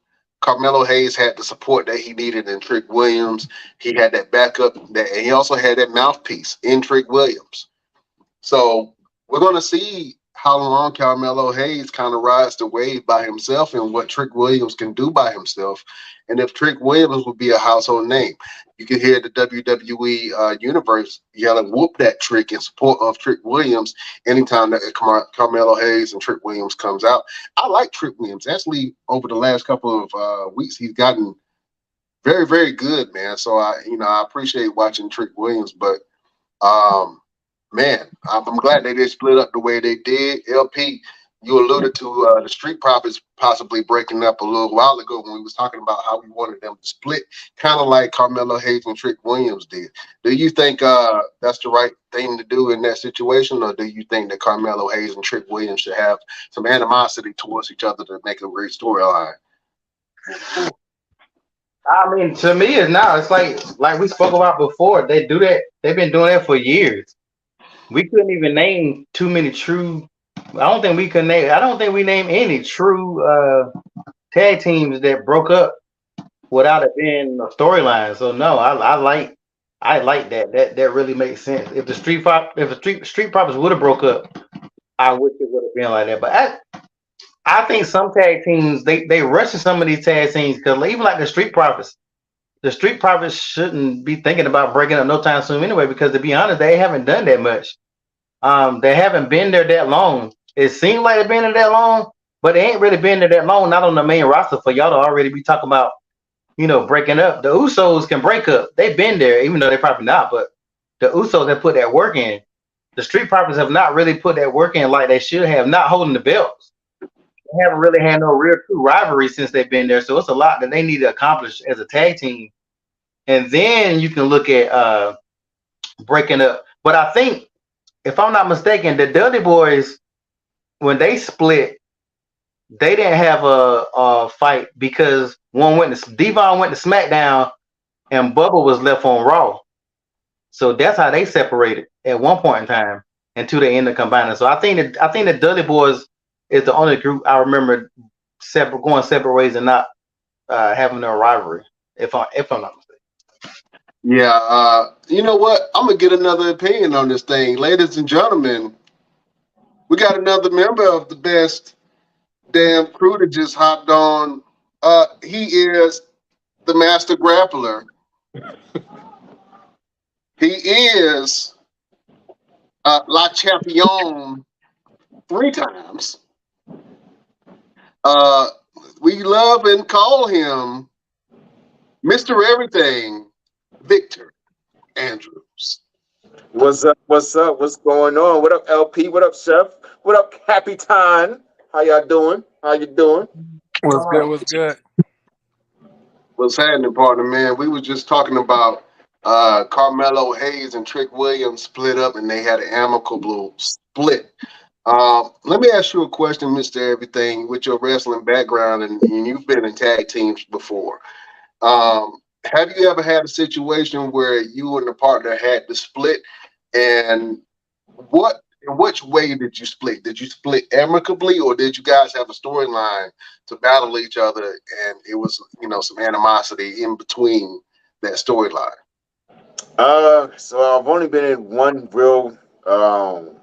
Carmelo Hayes had the support that he needed in Trick Williams. He had that backup, and he also had that mouthpiece in Trick Williams. So we're going to see how long Carmelo Hayes kind of rides the wave by himself and what Trick Williams can do by himself. And if Trick Williams would be a household name, you can hear the WWE universe yelling, "Whoop that Trick," in support of Trick Williams anytime that Carmelo Hayes and Trick Williams comes out. I like Trick Williams. Actually, over the last couple of weeks, he's gotten very, very good, man. So I appreciate watching Trick Williams, but man, I'm glad they did split up the way they did. LP, you alluded to the Street Profits possibly breaking up a little while ago when we was talking about how we wanted them to split, kind of like Carmelo Hayes and Trick Williams did. Do you think that's the right thing to do in that situation, or do you think that Carmelo Hayes and Trick Williams should have some animosity towards each other to make a great storyline? I mean, to me, it's not. It's like we spoke about before. They do that. They've been doing that for years. We couldn't even name too many true. I don't think we name any true tag teams that broke up without it being a storyline. So no, I like that. That really makes sense. If the Street Profits would have broke up, I wish it would have been like that. But I think some tag teams they rushing some of these tag teams because even like the Street Profits shouldn't be thinking about breaking up no time soon anyway. Because to be honest, they haven't done that much. They haven't been there that long. It seems like they've been there that long, but they ain't really been there that long. Not on the main roster for y'all to already be talking about, breaking up. The Usos can break up. They've been there, even though they're probably not. But the Usos have put that work in. The Street Profits have not really put that work in like they should have. Not holding the belts. They haven't really had no real true rivalry since they've been there. So it's a lot that they need to accomplish as a tag team. And then you can look at breaking up. But I think, if I'm not mistaken, the Dudley Boys, when they split, they didn't have a fight because Devon went to SmackDown and Bubba was left on Raw. So that's how they separated at one point in time until they ended up combining. So I think the Dudley Boys is the only group I remember going separate ways and not having a rivalry. If I'm not mistaken. Yeah, you know what? I'm gonna get another opinion on this thing, ladies and gentlemen. We got another member of the best damn crew that just hopped on. He is the master grappler. He is La Champion 3 times. We love and call him Mr. Everything, Victor Andrews. What's up? What's going on? What up, LP? What up, Chef? What up, Happy Time? How y'all doing? What's good? What's happening, partner, man? We were just talking about Carmelo Hayes and Trick Williams split up, and they had an amicable split. Let me ask you a question, Mr. Everything, with your wrestling background, and you've been in tag teams before. Have you ever had a situation where you and the partner had to split? And in which way did you split? Did you split amicably, or did you guys have a storyline to battle each other, and it was, some animosity in between that storyline? So I've only been in one real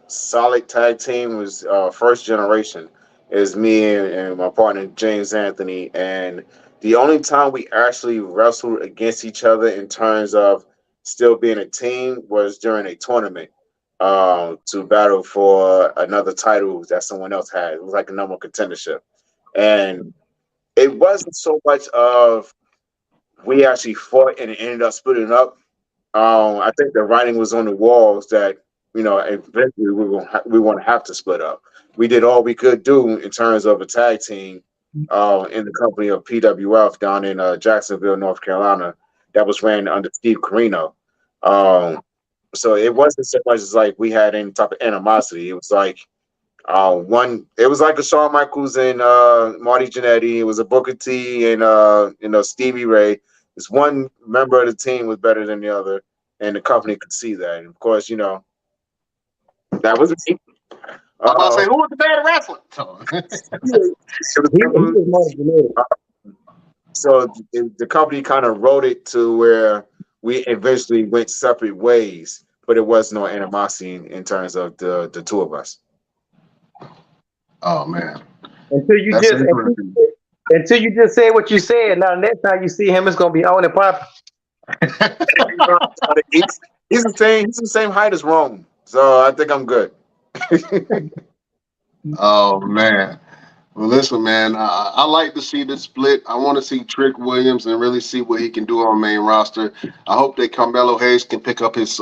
solid tag team. It was First Generation. Is me and my partner James Anthony, and the only time we actually wrestled against each other in terms of still being a team was during a tournament to battle for another title that someone else had. It was like a number contendership, and it wasn't so much of we actually fought and it ended up splitting up. I think the writing was on the walls that eventually we want to have to split up. We did all we could do in terms of a tag team in the company of PWF down in Jacksonville, North Carolina, that was ran under Steve Corino. So it wasn't so much as like we had any type of animosity. It was like it was like a Shawn Michaels and Marty Jannetty. It was a Booker T and Stevie Ray. This one member of the team was better than the other, and the company could see that. And of course, that was me. I'm about to say, who was the bad wrestler? So the company kind of wrote it to where we eventually went separate ways, but it was no animosity in terms of the two of us. Oh man! Until you just said what you said. Now next time you see him, it's gonna be on and popping. He's the same height as Rome, so I think I'm good. Oh man! Well, listen, man. I like to see this split. I want to see Trick Williams and really see what he can do on main roster. I hope that Carmelo Hayes can pick up his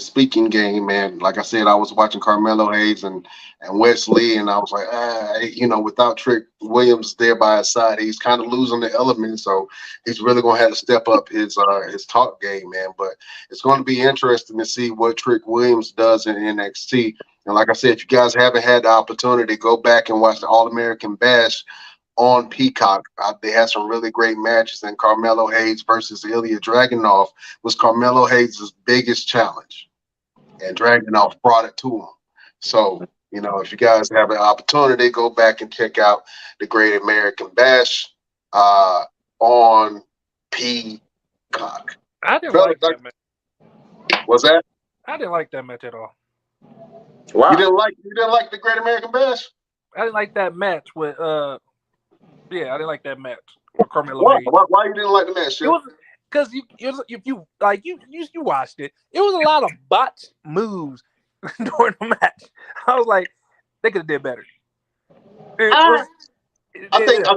speaking game, man. Like I said, I was watching Carmelo Hayes and Wesley, and I was like, without Trick Williams there by his side, he's kind of losing the element. So he's really gonna have to step up his talk game, man. But it's going to be interesting to see what Trick Williams does in NXT. And like I said, if you guys haven't had the opportunity, go back and watch the All-American Bash on Peacock. They had some really great matches, and Carmelo Hayes versus Ilya Dragunov was Carmelo Hayes' biggest challenge, and Dragunov brought it to him. So, if you guys have an opportunity, go back and check out the Great American Bash on Peacock. I didn't like that match. What's that? I didn't like that match at all. Wow. You didn't like the Great American Bash? I didn't like that match with I didn't like that match with Carmelo. Why you didn't like the match? It was because if you watched it, it was a lot of botched moves during the match. I was like, they could have did better. I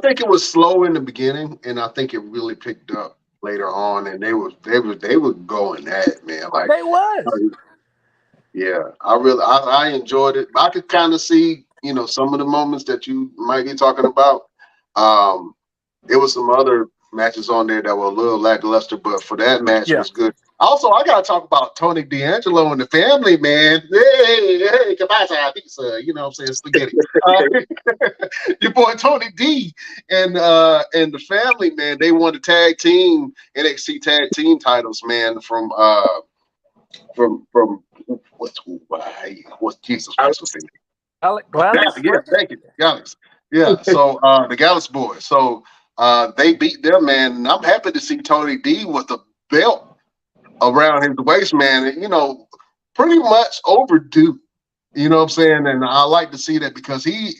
think it was slow in the beginning, and I think it really picked up later on, and they were going at it, man. Like they was. Yeah, I enjoyed it. I could kind of see, some of the moments that you might be talking about. There was some other matches on there that were a little lackluster, but for that match, it was good. Also, I gotta talk about Tony D'Angelo and the family, man. Hey, goodbye, pizza. You know what I'm saying? Spaghetti. Your boy Tony D and the family, man. They won the tag team NXT tag team titles, man. From what's Jesus Christ was saying? Gallus? Yeah, thank you, Gallus. Yeah, so the Gallus boys. So they beat them, man. And I'm happy to see Tony D with a belt around his waist, man. And, pretty much overdue. You know what I'm saying? And I like to see that because to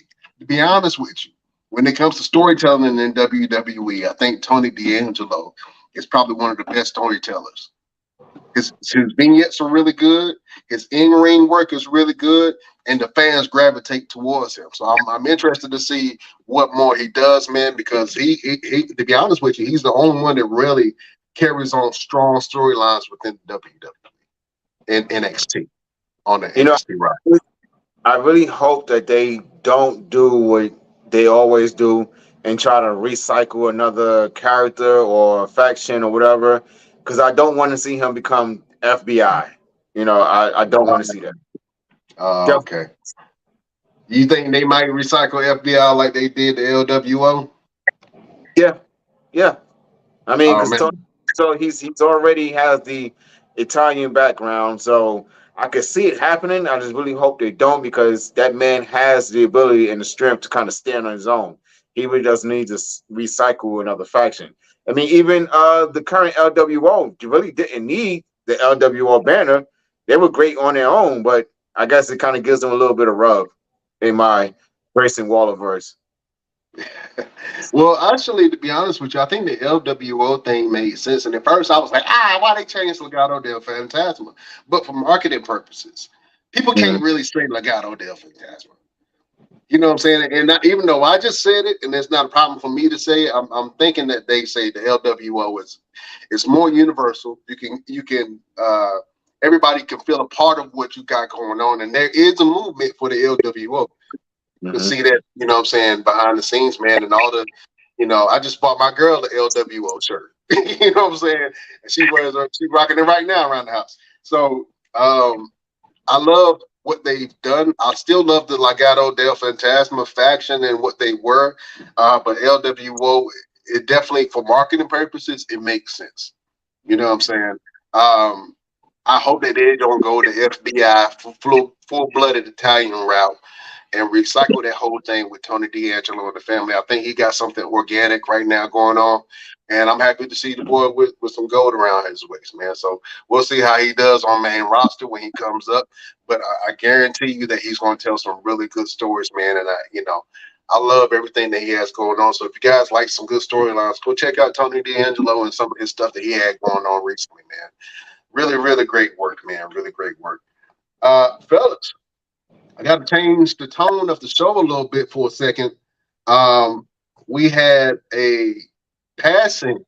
be honest with you, when it comes to storytelling in WWE, I think Tony D'Angelo is probably one of the best storytellers. His vignettes are really good. His in-ring work is really good, and the fans gravitate towards him. So I'm interested to see what more he does, man. Because he to be honest with you, he's the only one that really carries on strong storylines within WWE and NXT on the NXT right. I really hope that they don't do what they always do and try to recycle another character or faction or whatever. Because I don't want to see him become FBI. I don't want to see that. Okay. You think they might recycle FBI like they did the LWO? Yeah. I mean, Oh because man, so he's already has the Italian background, so I could see it happening. I just really hope they don't, because that man has the ability and the strength to kind of stand on his own. He really doesn't need to recycle another faction. I mean, even the current LWO, you really didn't need the LWO banner. They were great on their own, but I guess it kind of gives them a little bit of rub in my Grayson Waller verse. well, actually, to be honest with you, I think the LWO thing made sense. And at first, I was like, why they changed Legado del Fantasma? But for marketing purposes, people can't really say Legado del Fantasma. You know what I'm saying? And not, even though I just said it, and it's not a problem for me to say it, I'm thinking that they say the LWO is it's more universal. You can everybody can feel a part of what you got going on, and there is a movement for the LWO. You can see that, you know what I'm saying, behind the scenes, man, and all the, I just bought my girl the LWO shirt. You know what I'm saying? And she's rocking it right now around the house. So I love what they've done. I still love the Legado del Fantasma faction and what they were, but LWO, it definitely, for marketing purposes, it makes sense. You know what I'm saying? I hope that they don't go the FBI full-blooded Italian route and recycle that whole thing with Tony D'Angelo and the family. I think he got something organic right now going on, and I'm happy to see the boy with some gold around his waist, man. So we'll see how he does on main roster when he comes up, but I guarantee you that he's going to tell some really good stories, man. And I love everything that he has going on. So if you guys like some good storylines, go check out Tony D'Angelo and some of his stuff that he had going on recently, man. Really, really great work, man. Really great work. Fellas, I got to change the tone of the show a little bit for a second. We had a passing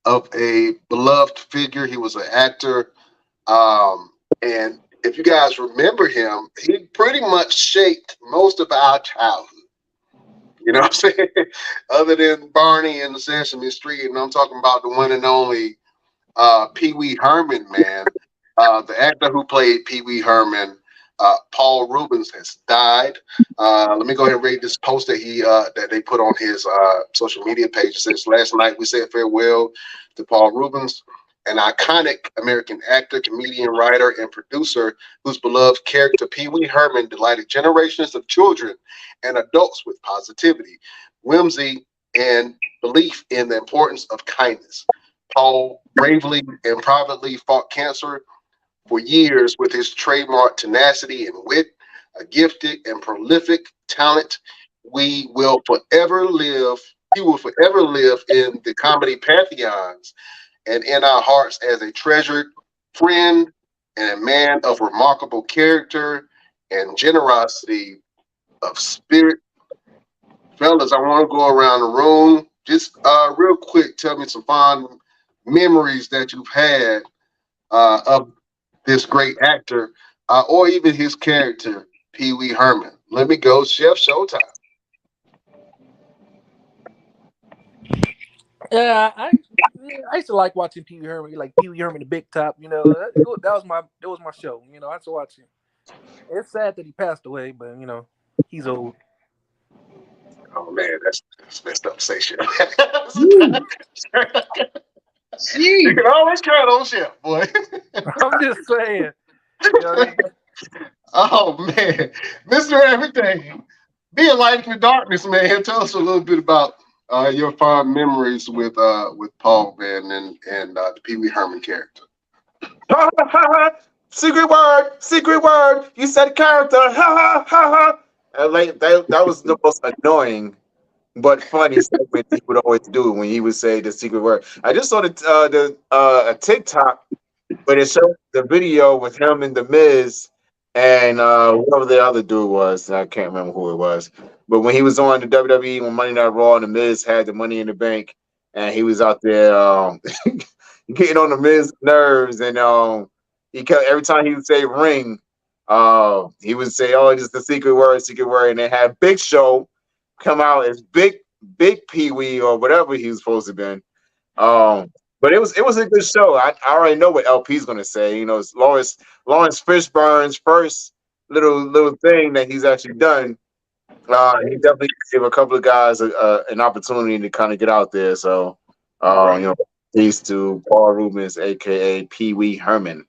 of a beloved figure. He was an actor. And if you guys remember him, he pretty much shaped most of our childhood. You know what I'm saying? Other than Barney and the Sesame Street, and I'm talking about the one and only Pee Wee Herman, man. The actor who played Pee Wee Herman, Paul Reubens, has died. Let me go ahead and read this post that they put on his social media page. It says, last night we said farewell to Paul Reubens, an iconic American actor, comedian, writer, and producer whose beloved character Pee Wee Herman delighted generations of children and adults with positivity, whimsy, and belief in the importance of kindness. Paul bravely and privately fought cancer for years with his trademark tenacity and wit, a gifted and prolific talent. He will forever live in the comedy pantheons and in our hearts as a treasured friend and a man of remarkable character and generosity of spirit. Fellas, I want to go around the room. Just real quick, tell me some fond memories that you've had of this great actor, or even his character, Pee Wee Herman. Let me go, Chef Showtime. Yeah, I used to like watching Pee Wee Herman, like Pee Wee Herman, the Big Top. That was my show. I used to watch him. It's sad that he passed away, but he's old. Oh man, that's messed up to say shit. You can always count on Chef, boy. I'm just saying. Oh man, Mr. Everything, be a light in the darkness, man. Tell us a little bit about your fond memories with Paul, man, and the Pee Wee Herman character. Secret word. You said character. Ha ha ha ha. Like that was the most annoying but funny segment he would always do when he would say the secret word. I just saw a TikTok where it showed the video with him and the Miz and whoever the other dude was. I can't remember who it was. But when he was on the WWE when Monday Night Raw and the Miz had the Money in the Bank and he was out there getting on the Miz nerves and he kept every time he would say ring, he would say, "Oh, it's the secret word," and they had Big Show come out as Big Pee Wee or whatever he was supposed to have been. But it was a good show. I already know what LP's gonna say. It's Lawrence Fishburne's first little thing that he's actually done He definitely gave a couple of guys an opportunity to kind of get out there. So, Right. you know, peace to Paul Rubens, aka Pee Wee Herman.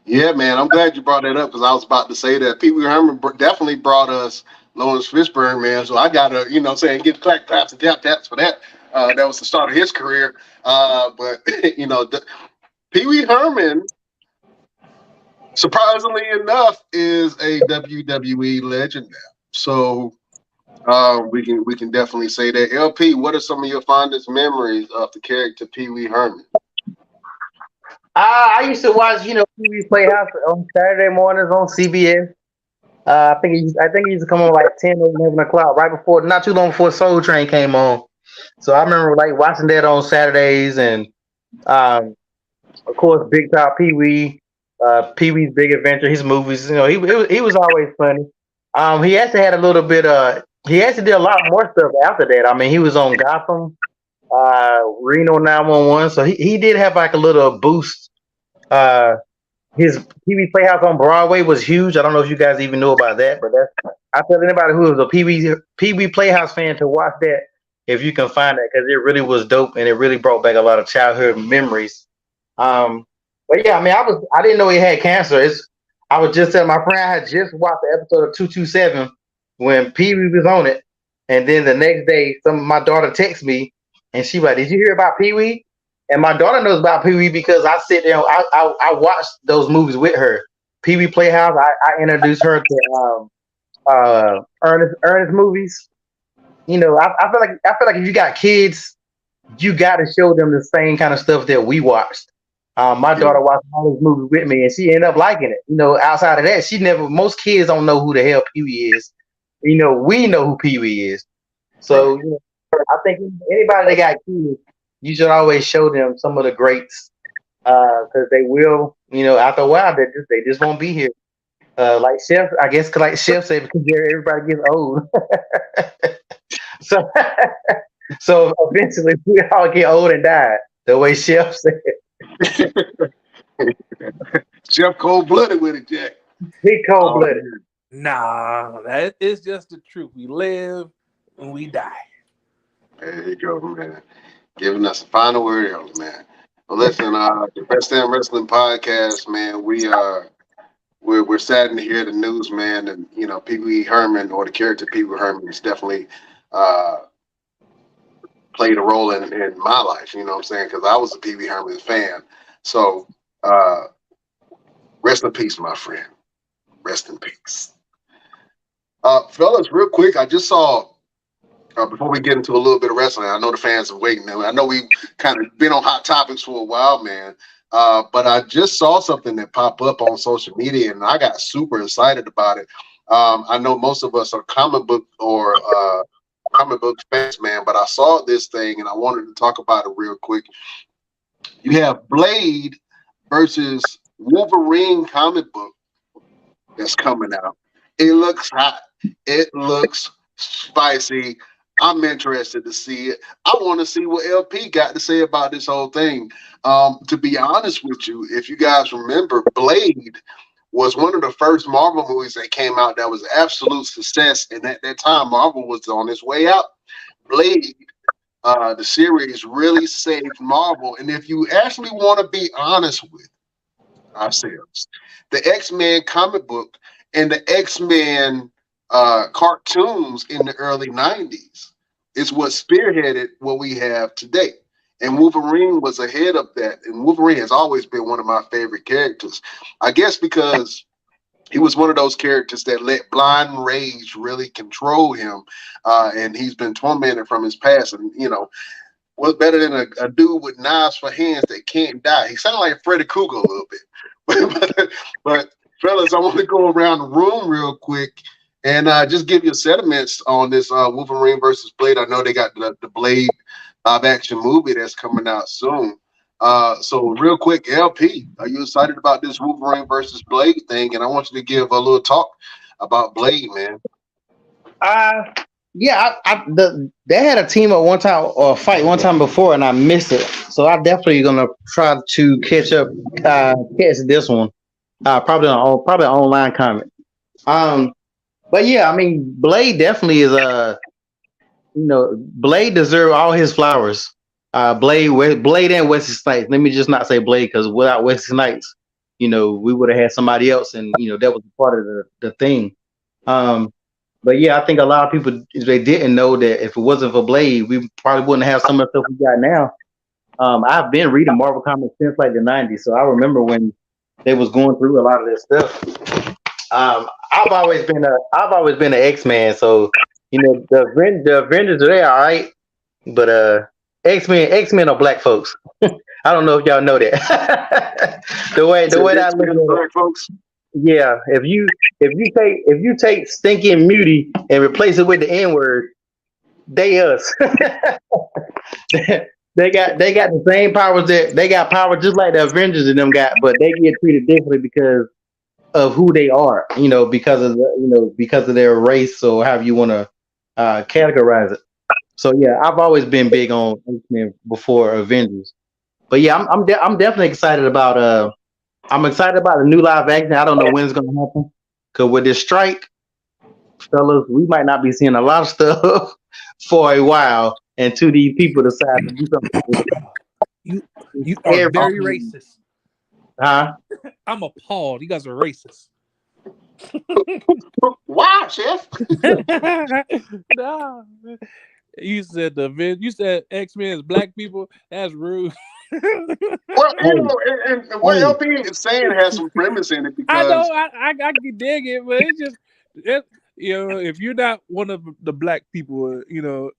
Yeah, man, I'm glad you brought that up because I was about to say that Pee Wee Herman definitely brought us Lawrence Fishburne, man. So I gotta, get clap claps and tap taps for that. That was the start of his career. But Pee Wee Herman, surprisingly enough, is a WWE legend now. So we can definitely say that. LP, what are some of your fondest memories of the character Pee Wee Herman? I used to watch, Pee Wee's Playhouse on Saturday mornings on CBS. I think he used to come on like 10 or 11 o'clock, not too long before Soul Train came on. So I remember like watching that on Saturdays, and of course Big Top Pee Wee, Pee Wee's Big Adventure, his movies. He was always funny. He actually had a little bit. He actually did a lot more stuff after that. I mean, he was on Gotham, Reno 911. So he did have like a little boost. His Pee Wee Playhouse on Broadway was huge. I don't know if you guys even knew about that, but I tell anybody who is a Pee Wee Playhouse fan to watch that if you can find that, because it really was dope and it really brought back a lot of childhood memories. But yeah, I mean, I didn't know he had cancer. I was just telling my friend I had just watched the episode of 227 when Pee Wee was on it, and then the next day, my daughter texted me and she was like, "Did you hear about Pee Wee?" And my daughter knows about Pee Wee because I sit there, I watched those movies with her. Pee Wee Playhouse, I introduced her to Ernest movies. I feel like if you got kids, you got to show them the same kind of stuff that we watched. My daughter watched all those movies with me, and she ended up liking it. Outside of that, most kids don't know who the hell Pee Wee is. We know who Pee Wee is. So I think anybody that got kids, you should always show them some of the greats, because they will, after a while, they just won't be here. Like Chef, I guess, like Chef said, because everybody gets old. So eventually we all get old and die, the way Chef said. Chef cold-blooded with it, Jack. He cold-blooded. Nah, that is just the truth. We live and we die. There you go, man. Giving us a final word, man. Well, listen, the Best Damn Wrestling Podcast, man. We're saddened to hear the news, man. And Pee Wee Herman, or the character Pee Wee Herman, is definitely played a role in my life. You know what I'm saying? Because I was a Pee Wee Herman fan. So rest in peace, my friend. Rest in peace. Fellas, real quick, I just saw. Before we get into a little bit of wrestling, I know the fans are waiting. I know we've kind of been on Hot Topics for a while, man. But I just saw something that popped up on social media, and I got super excited about it. I know most of us are comic book fans, man, but I saw this thing, and I wanted to talk about it real quick. You have Blade versus Wolverine comic book that's coming out. It looks hot. It looks spicy. I'm interested to see it. I want to see what LP got to say about this whole thing. To be honest with you, if you guys remember, Blade was one of the first Marvel movies that came out that was absolute success. And at that time, Marvel was on its way out. Blade, the series, really saved Marvel. And if you actually want to be honest with ourselves, the X-Men comic book and the X-Men cartoons in the early 90s is what spearheaded what we have today. And Wolverine was ahead of that. And Wolverine has always been one of my favorite characters. I guess because he was one of those characters that let blind rage really control him. And he's been tormented from his past. And, what's better than a dude with knives for hands that can't die? He sounded like Freddy Krueger a little bit. but fellas, I want to go around the room real quick and just give your sentiments on this Wolverine versus Blade. I know they got the Blade live-action movie that's coming out soon. So real quick, LP, are you excited about this Wolverine versus Blade thing? And I want you to give a little talk about Blade, man. Yeah, they had a team at one time or fight one time before, and I missed it. So I'm definitely gonna try to catch this one. Probably an online comment. But yeah, I mean, Blade definitely is Blade deserve all his flowers. Blade and Wesley Snipes. Let me just not say Blade because without Wesley Snipes, we would have had somebody else, and that was part of the thing. But yeah, I think a lot of people they didn't know that if it wasn't for Blade, we probably wouldn't have some of the stuff we got now. I've been reading Marvel comics since like the '90s, so I remember when they was going through a lot of this stuff. I've always been an X-Man, so the Avengers are there, all right, but X-Men are black folks. I don't know if y'all know that. the way that I look at black folks. yeah, if you take Stinky and Muty and replace it with the N-word, they us. They got the same powers that they got power just like the Avengers and them got, but they get treated differently because of who they are, because of their race or however you want to categorize it. So yeah, I've always been big on X-Men before Avengers, but yeah, I'm definitely excited about I'm excited about the new live action. I don't know when it's gonna happen because with this strike, fellas, we might not be seeing a lot of stuff for a while until these people decide to do something. You are very racist. Huh? I'm appalled. You guys are racist. Why, Chef? No. You said X-Men is black people. That's rude. Well, and what LP is saying has some premise in it because I know I can dig it, but it's just if you're not one of the black people, you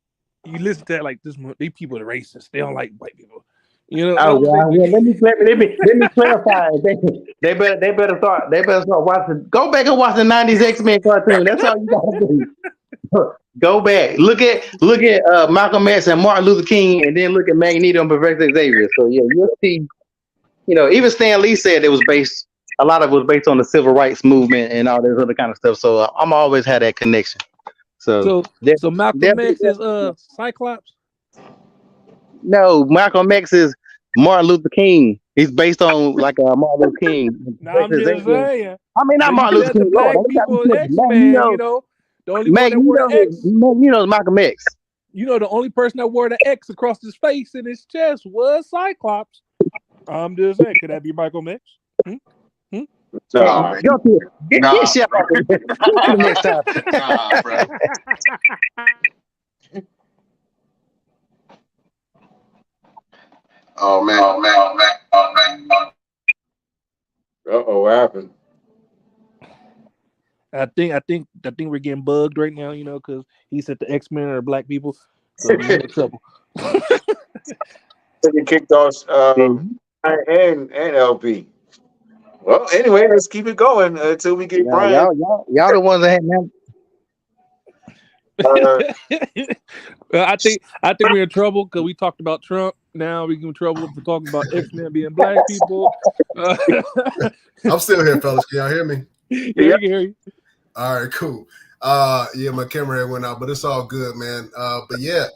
listen to that like this. These people are racist. They don't like white people. Oh well, let me clarify. They better start watching. Go back and watch the '90s X-Men cartoon. That's all you gotta do. Go back, look at Malcolm X and Martin Luther King, and then look at Magneto and Professor Xavier. So yeah, you'll see. Even Stan Lee said a lot of it was based on the civil rights movement and all this other kind of stuff. So I'm always had that connection. So Malcolm X is Cyclops. No, Malcolm X is Martin Luther King. He's based on like Martin Luther King. No, I'm just saying. I mean, not Martin Luther King. Black people, X-Men, the only one that wore the X. Magneto's Malcolm X. The only person that wore the X across his face and his chest was Cyclops. I'm just saying, could that be Michael X? No, get shit off the next time. Nah, bro. Oh man. What happened? I think we're getting bugged right now, because he said the X-Men are black people, so we're in trouble. They kicked off and LP. Well, anyway, let's keep it going until we get Brian. Y'all the ones that had I think we're in trouble because we talked about Trump. Now we're in trouble for talking about X-Men being black people. I'm still here, fellas. Can y'all hear me? Yeah, I can hear you. All right, cool. Yeah, my camera went out, but it's all good, man. But yeah,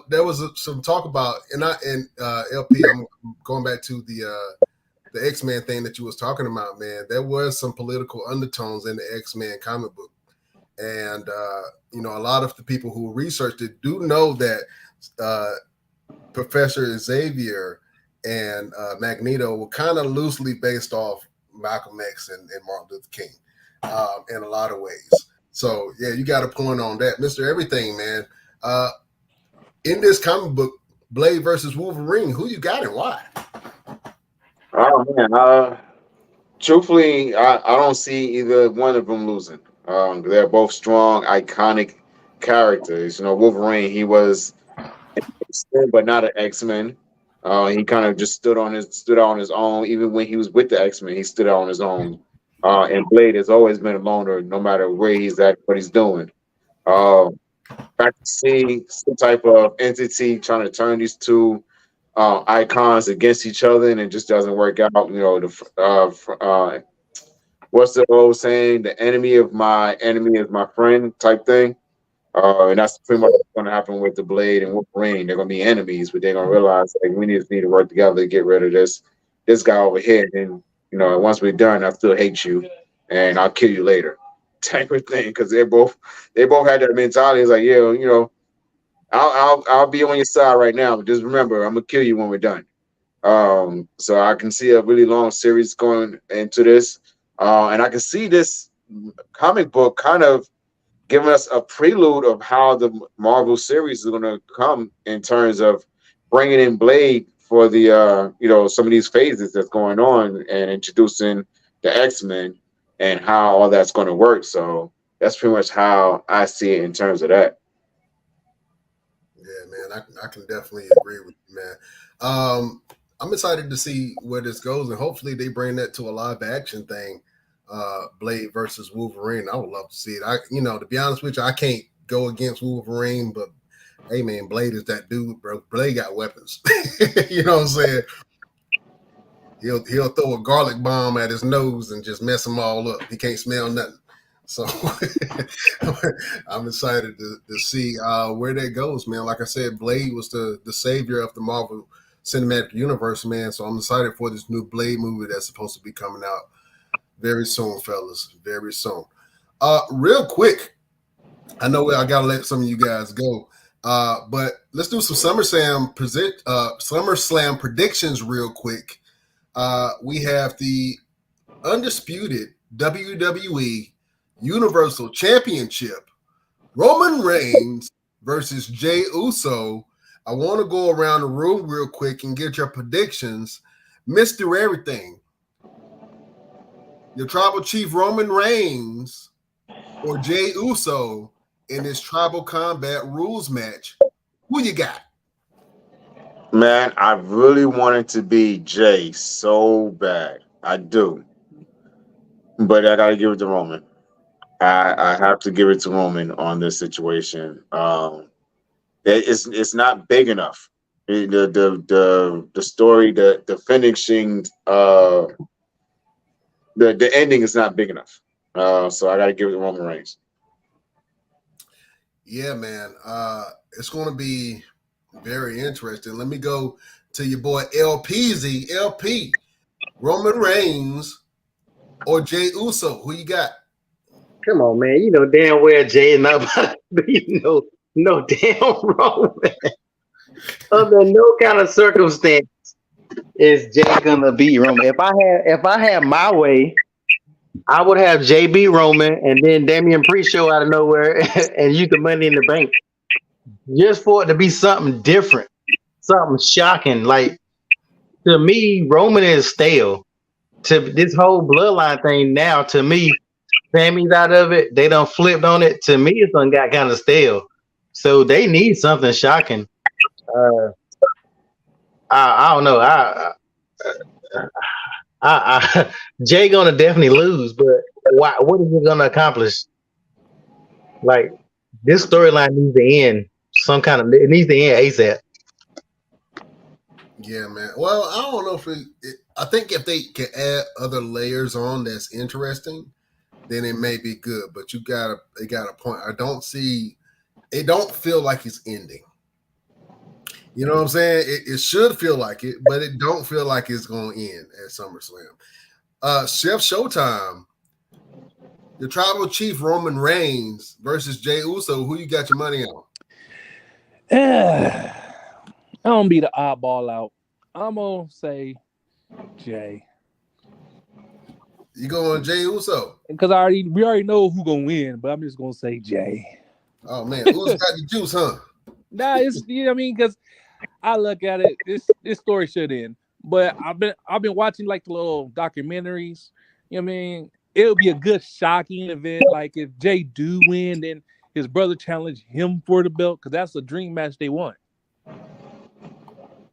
there was some talk about, and LP, I'm going back to the X-Men thing that you was talking about, man. There was some political undertones in the X-Men comic book. And, a lot of the people who researched it do know that Professor Xavier and Magneto were kind of loosely based off Malcolm X and Martin Luther King in a lot of ways. So, yeah, you got a point on that. Mr. Everything, man. In this comic book, Blade versus Wolverine, who you got and why? Oh, man. Truthfully, I don't see either one of them losing. They're both strong, iconic characters. Wolverine, he was, but not an X-Men. He kind of just stood on his own. Even when he was with the X-Men, he stood on his own. And Blade has always been a loner, no matter where he's at, what he's doing. Back to see some type of entity trying to turn these two icons against each other, and it just doesn't work out. What's the old saying? The enemy of my enemy is my friend type thing. And that's pretty much what's going to happen with the Blade and Wolverine. They're going to be enemies, but they're going to realize we need to work together to get rid of this guy over here. And once we're done, I still hate you, and I'll kill you later. type of thing, because they both had that mentality. It's like, yeah, you know, I'll be on your side right now, but just remember, I'm gonna kill you when we're done. So I can see a really long series going into this, and I can see this comic book kind of giving us a prelude of how the Marvel series is going to come in terms of bringing in Blade for the you know, some of these phases that's going on, and introducing the X-Men and how all that's going to work. So that's pretty much how I see it in terms of that. Yeah, man, I can definitely agree with you, man. I'm excited to see where this goes, and hopefully they bring that to a live action thing. Blade versus Wolverine. I would love to see it. You know, to be honest with you, I can't go against Wolverine, but hey, man, Blade is that dude, bro. Blade got weapons. You know what I'm saying? He'll throw a garlic bomb at his nose and just mess him all up. He can't smell nothing. So I'm excited to see where that goes, man. Like I said, Blade was the savior of the Marvel Cinematic Universe, man. So I'm excited for this new Blade movie that's supposed to be coming out very soon, fellas. Very soon. Real quick, I know I gotta let some of you guys go, but let's do some SummerSlam predictions real quick. We have the undisputed WWE Universal Championship, Roman Reigns versus Jey Uso. I want to go around the room real quick and get your predictions. Mr. Everything, your tribal chief Roman Reigns or Jey Uso in this tribal combat rules match. Who you got? Man, I really wanted to be Jay so bad. I do. But I gotta give it to Roman. I have to give it to Roman on this situation. It's not big enough. The story, the finishing, the ending is not big enough. So I got to give it to Roman Reigns. Yeah, man. It's going to be very interesting. Let me go to your boy LPZ. LP, Roman Reigns or Jey Uso? Who you got? Come on, man. You know damn well Jay and nobody. You know, no damn Roman. Under no kind of circumstance is Jay gonna beat Roman. If I had my way, I would have JB Roman and then Damian Priest show out of nowhere and use the Money in the Bank just for it to be something different, something shocking. Like, to me, Roman is stale. To this whole bloodline thing now, to me, Sammy's out of it. They done flipped on it. To me, it's done got kind of stale. So they need something shocking. I don't know. Jay gonna definitely lose, but what is he gonna accomplish? Like, this storyline needs to end. It needs to end ASAP. Yeah, man. Well, I don't know if I think if they can add other layers on that's interesting, then it may be good. But they got a point. I don't see. It don't feel like it's ending. You know what I'm saying? It should feel like it, but it don't feel like it's going to end at SummerSlam. Chef Showtime, your tribal chief Roman Reigns versus Jey Uso. Who you got your money on? I don't be the oddball out. I'm gonna say Jay. You going Jey Uso? Because we already know who gonna win, but I'm just gonna say Jay. Oh man, who's got the juice, huh? Nah, it's, you know what I mean, because I look at it, this story should end. But I've been watching like the little documentaries. You know what I mean? It would be a good shocking event. Like if Jay do win, then his brother challenge him for the belt, because that's a dream match they want.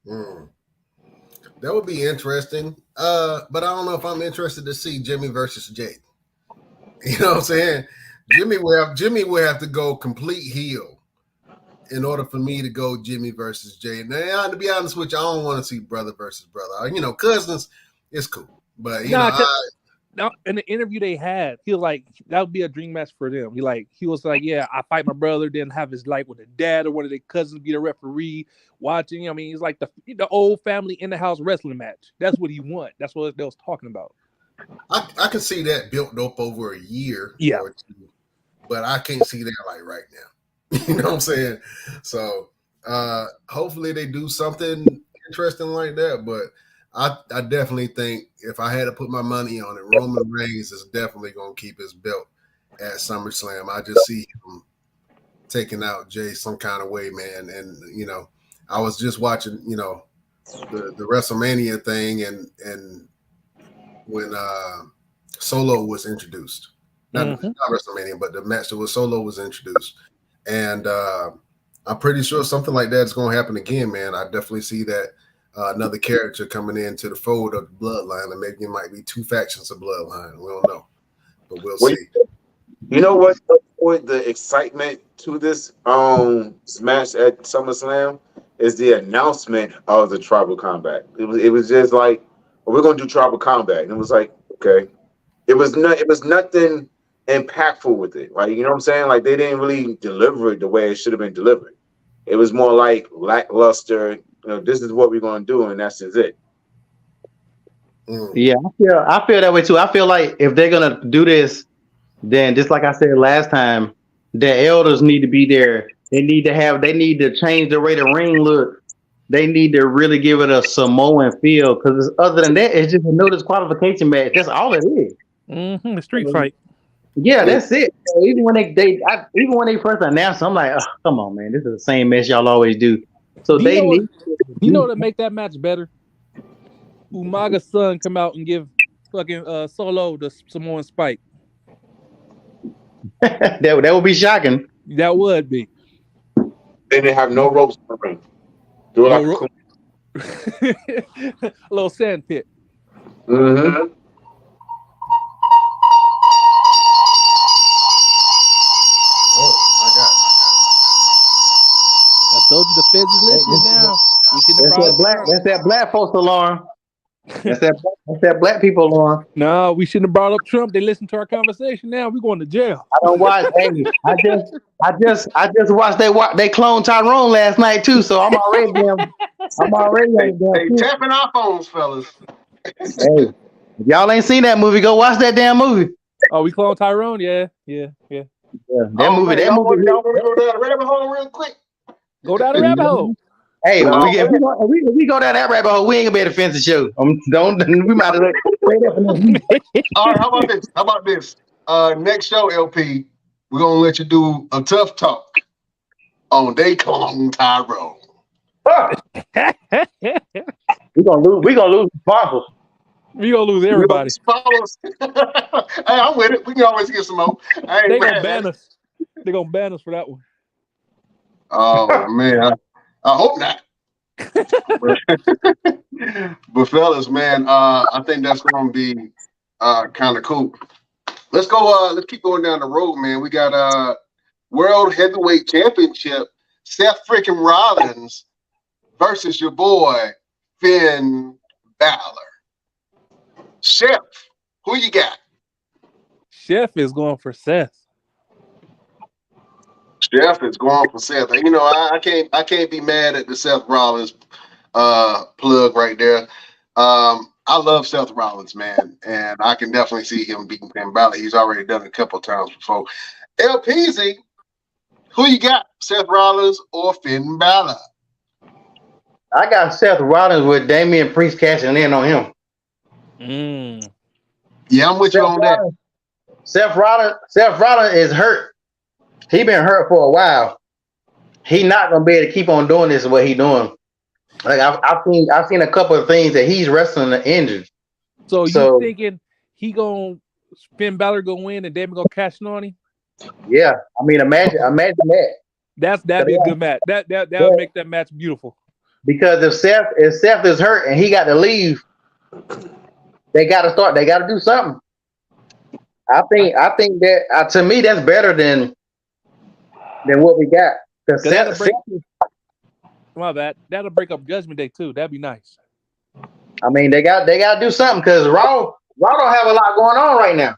That would be interesting. But I don't know if I'm interested to see Jimmy versus Jay. You know what I'm saying? Jimmy will have to go complete heel in order for me to go Jimmy versus Jay. Now, to be honest with you, I don't want to see brother versus brother. You know, cousins, it's cool. But now, in the interview they had, he was like, that would be a dream match for them. He was like, yeah, I fight my brother, then have his like with a dad or one of their cousins be the referee watching. I mean, he's like the old family in the house wrestling match. That's what he want. That's what they was talking about. I can see that built up over a year Yeah. or two, but I can't see that like right now. You know what I'm saying? So hopefully they do something interesting like that. But I definitely think if I had to put my money on it, Roman Reigns is definitely gonna keep his belt at SummerSlam. I just see him taking out Jay some kind of way, man. And you know, I was just watching, you know, the WrestleMania thing and when Solo was introduced. Not WrestleMania, but the match that was Solo was introduced. And I'm pretty sure something like that's going to happen again, man. I definitely see that another character coming into the fold of the Bloodline, and maybe it might be two factions of Bloodline. We don't know, but we'll see. You know what? The excitement to this match at SummerSlam is the announcement of the Tribal Combat. It was just like, well, we're gonna do Tribal Combat, and it was like, okay, it was nothing impactful with it. Like, you know what I'm saying? Like, they didn't really deliver it the way it should have been delivered. It was more like lackluster. You know, this is what we're gonna do, and that's just it. Yeah, I feel that way too. I feel like if they're gonna do this, then just like I said last time, the elders need to be there. They need to change the way the ring look. They need to really give it a Samoan feel, because other than that, it's just a disqualification match. That's all it is. The street fight. Yeah, that's it. So even when they first announced, I'm like, oh, come on, man, this is the same match y'all always do. So Do they you know need. You know to make that match better? Umaga's son come out and give fucking Solo the Samoan Spike. that would be shocking. That would be. Then they have no ropes in the ring. Do it A little sand pit. Mm-hmm. I told you the feds is listening now. We shouldn't have brought up That's that black folks alarm. That's that black people alarm. No, we shouldn't have brought up Trump. They listen to our conversation now. We're going to jail. I don't watch. Hey, I just watched they cloned Tyrone last night too. So I'm already Hey, tapping our phones, fellas. Hey, if y'all ain't seen that movie, go watch that damn movie. Oh, we cloned Tyrone? Yeah. That movie. Y'all want to go down the rabbit hole real quick? Go down the rabbit hole. Hey, if we go down that rabbit hole, we ain't gonna be able to finish the show. We might as well. All right, how about this? Next show, LP, we're gonna let you do a tough talk on They Clone Tyrone. We're gonna lose sponsors. We gonna lose everybody. Hey, I'm with it. We can always get some more. They gonna ban us. They're gonna ban us for that one. Oh man, I hope not. But fellas, man, I think that's gonna be kind of cool. Let's go. Let's keep going down the road, man. We got World Heavyweight Championship. Seth freaking Rollins versus your boy Finn Balor. Chef, who you got? Chef is going for Seth. Chef is going for Seth. You know, I can't be mad at the Seth Rollins plug right there. I love Seth Rollins, man, and I can definitely see him beating Finn Balor. He's already done it a couple of times before. LPZ, who you got? Seth Rollins or Finn Balor? I got Seth Rollins with Damian Priest cashing in on him. Yeah, I'm with you on that. Seth Rollins is hurt. He been hurt for a while. He not gonna be able to keep on doing this what he doing. Like I've seen a couple of things that he's wrestling injured. So you thinking Finn Balor gonna win and Damian gonna cash in on him? Yeah, I mean imagine that. That'd be a good match. That would make that match beautiful. Because if Seth is hurt and he got to leave, they got to start. They got to do something. I think that to me that's better than what we got. My bad. That'll break up Judgment Day too. That'd be nice. I mean, they got to do something because Raw don't have a lot going on right now.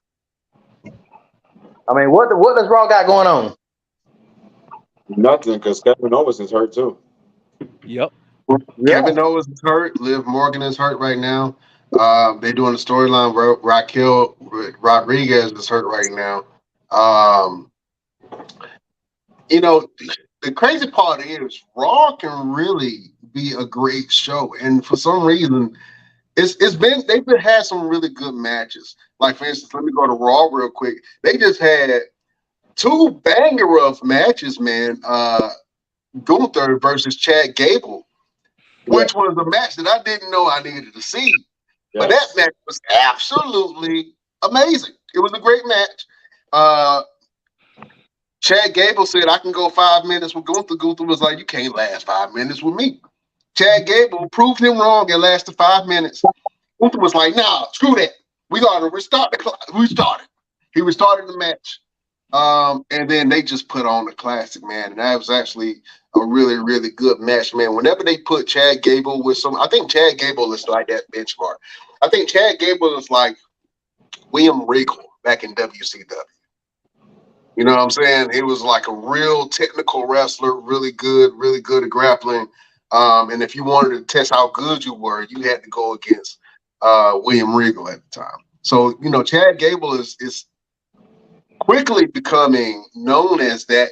I mean, what does Raw got going on? Nothing, because Kevin Owens is hurt too. Yep. Kevin Owens is hurt. Liv Morgan is hurt right now. They're doing the storyline where Raquel Rodriguez is hurt right now. You know, the crazy part is Raw can really be a great show, and for some reason, they've had some really good matches. Like for instance, let me go to Raw real quick. They just had two banger of matches, man. Gunther versus Chad Gable, which was a match that I didn't know I needed to see. But that match was absolutely amazing. It was a great match. Chad Gable said, I can go 5 minutes with Gunther. Gunther was like, you can't last 5 minutes with me. Chad Gable proved him wrong and lasted 5 minutes. Gunther was like, nah, screw that. We got to restart the clock. He restarted the match. And then they just put on the classic, man. And that was actually a really, really good match, man. Whenever they put Chad Gable with I think Chad Gable is like that benchmark. I think Chad Gable is like William Regal back in WCW. You know what I'm saying? He was like a real technical wrestler, really good at grappling. And if you wanted to test how good you were, you had to go against William Regal at the time. So, you know, Chad Gable is quickly becoming known as that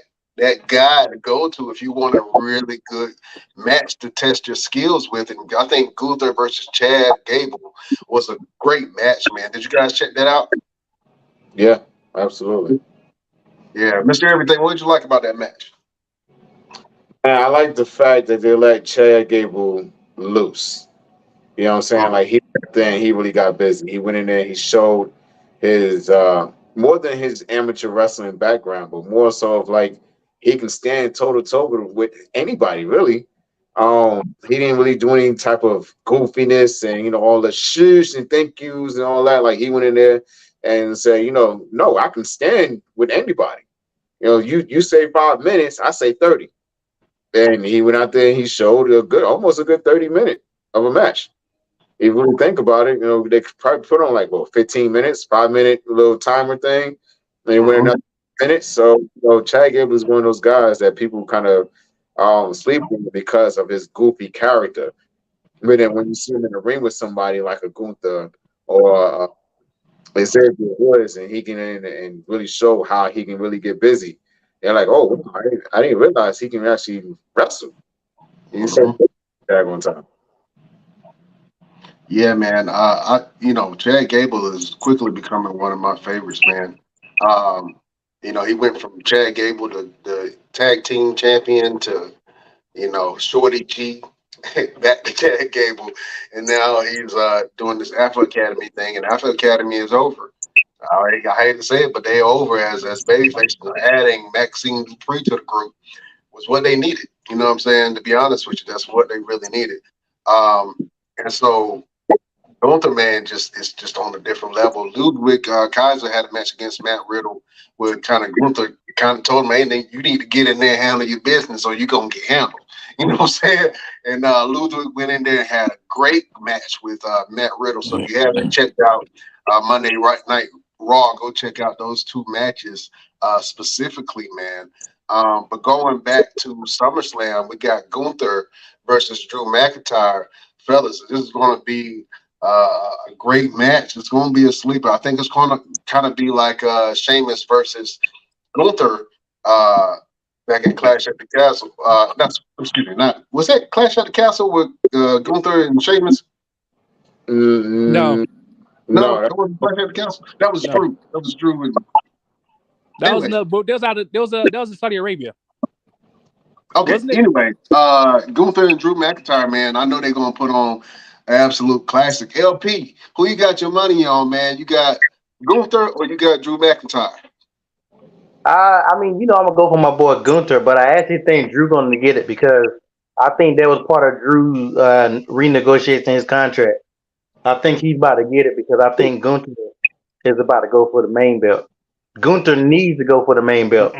guy to go to if you want a really good match to test your skills with. And I think Gunther versus Chad Gable was a great match, man. Did you guys check that out? Yeah, absolutely. Yeah, Mr. Everything, what did you like about that match? And I like the fact that they let Chad Gable loose. You know what I'm saying? Like he really got busy. He went in there, he showed his more than his amateur wrestling background, but more so of like he can stand toe to toe with anybody, really. He didn't really do any type of goofiness and all the shush and thank yous and all that. Like he went in there and said, no, I can stand with anybody. You say 5 minutes, I say 30. And he went out there and he showed almost a good 30 minutes of a match. If you really think about it, they could probably put on like 15 minutes, 5 minute little timer thing. And he went another minute. So Chad Gable is one of those guys that people kind of sleep on because of his goofy character. But then when you see him in the ring with somebody like a Gunther or Xavier Woods, and he can and really show how he can really get busy, they're like, oh, I didn't realize he can actually wrestle. He said that one time. Yeah, man. Chad Gable is quickly becoming one of my favorites, man. He went from Chad Gable to the tag team champion to, Shorty G, back to Chad Gable, and now he's doing this Afro Academy thing, and Afro Academy is over. I hate to say it, but they're over as babyface. Adding Maxine Dupree to the group was what they needed. You know what I'm saying? To be honest with you, that's what they really needed. And so Gunther, man, is just on a different level. Ludwig Kaiser had a match against Matt Riddle where Gunther kind of told him, hey, you need to get in there and handle your business or you're going to get handled. You know what I'm saying? And Ludwig went in there and had a great match with Matt Riddle. So if you haven't checked out Monday Night Raw, go check out those two matches specifically, man. But going back to SummerSlam, we got Gunther versus Drew McIntyre. Fellas, this is going to be a great match. It's going to be a sleeper. I think it's going to kind of be like Sheamus versus Gunther back in Clash at the Castle. Was that Clash at the Castle with Gunther and Sheamus? No, that wasn't Clash at the Castle. That was Drew. That was Drew. That was in Saudi Arabia. Okay. Anyway, Gunther and Drew McIntyre, man. I know they're gonna put on an absolute classic. LP, who you got your money on, man? You got Gunther or you got Drew McIntyre? I'm gonna go for my boy Gunther, but I actually think Drew gonna get it because I think that was part of Drew renegotiating his contract. I think he's about to get it because I think Gunther is about to go for the main belt. Gunther needs to go for the main belt.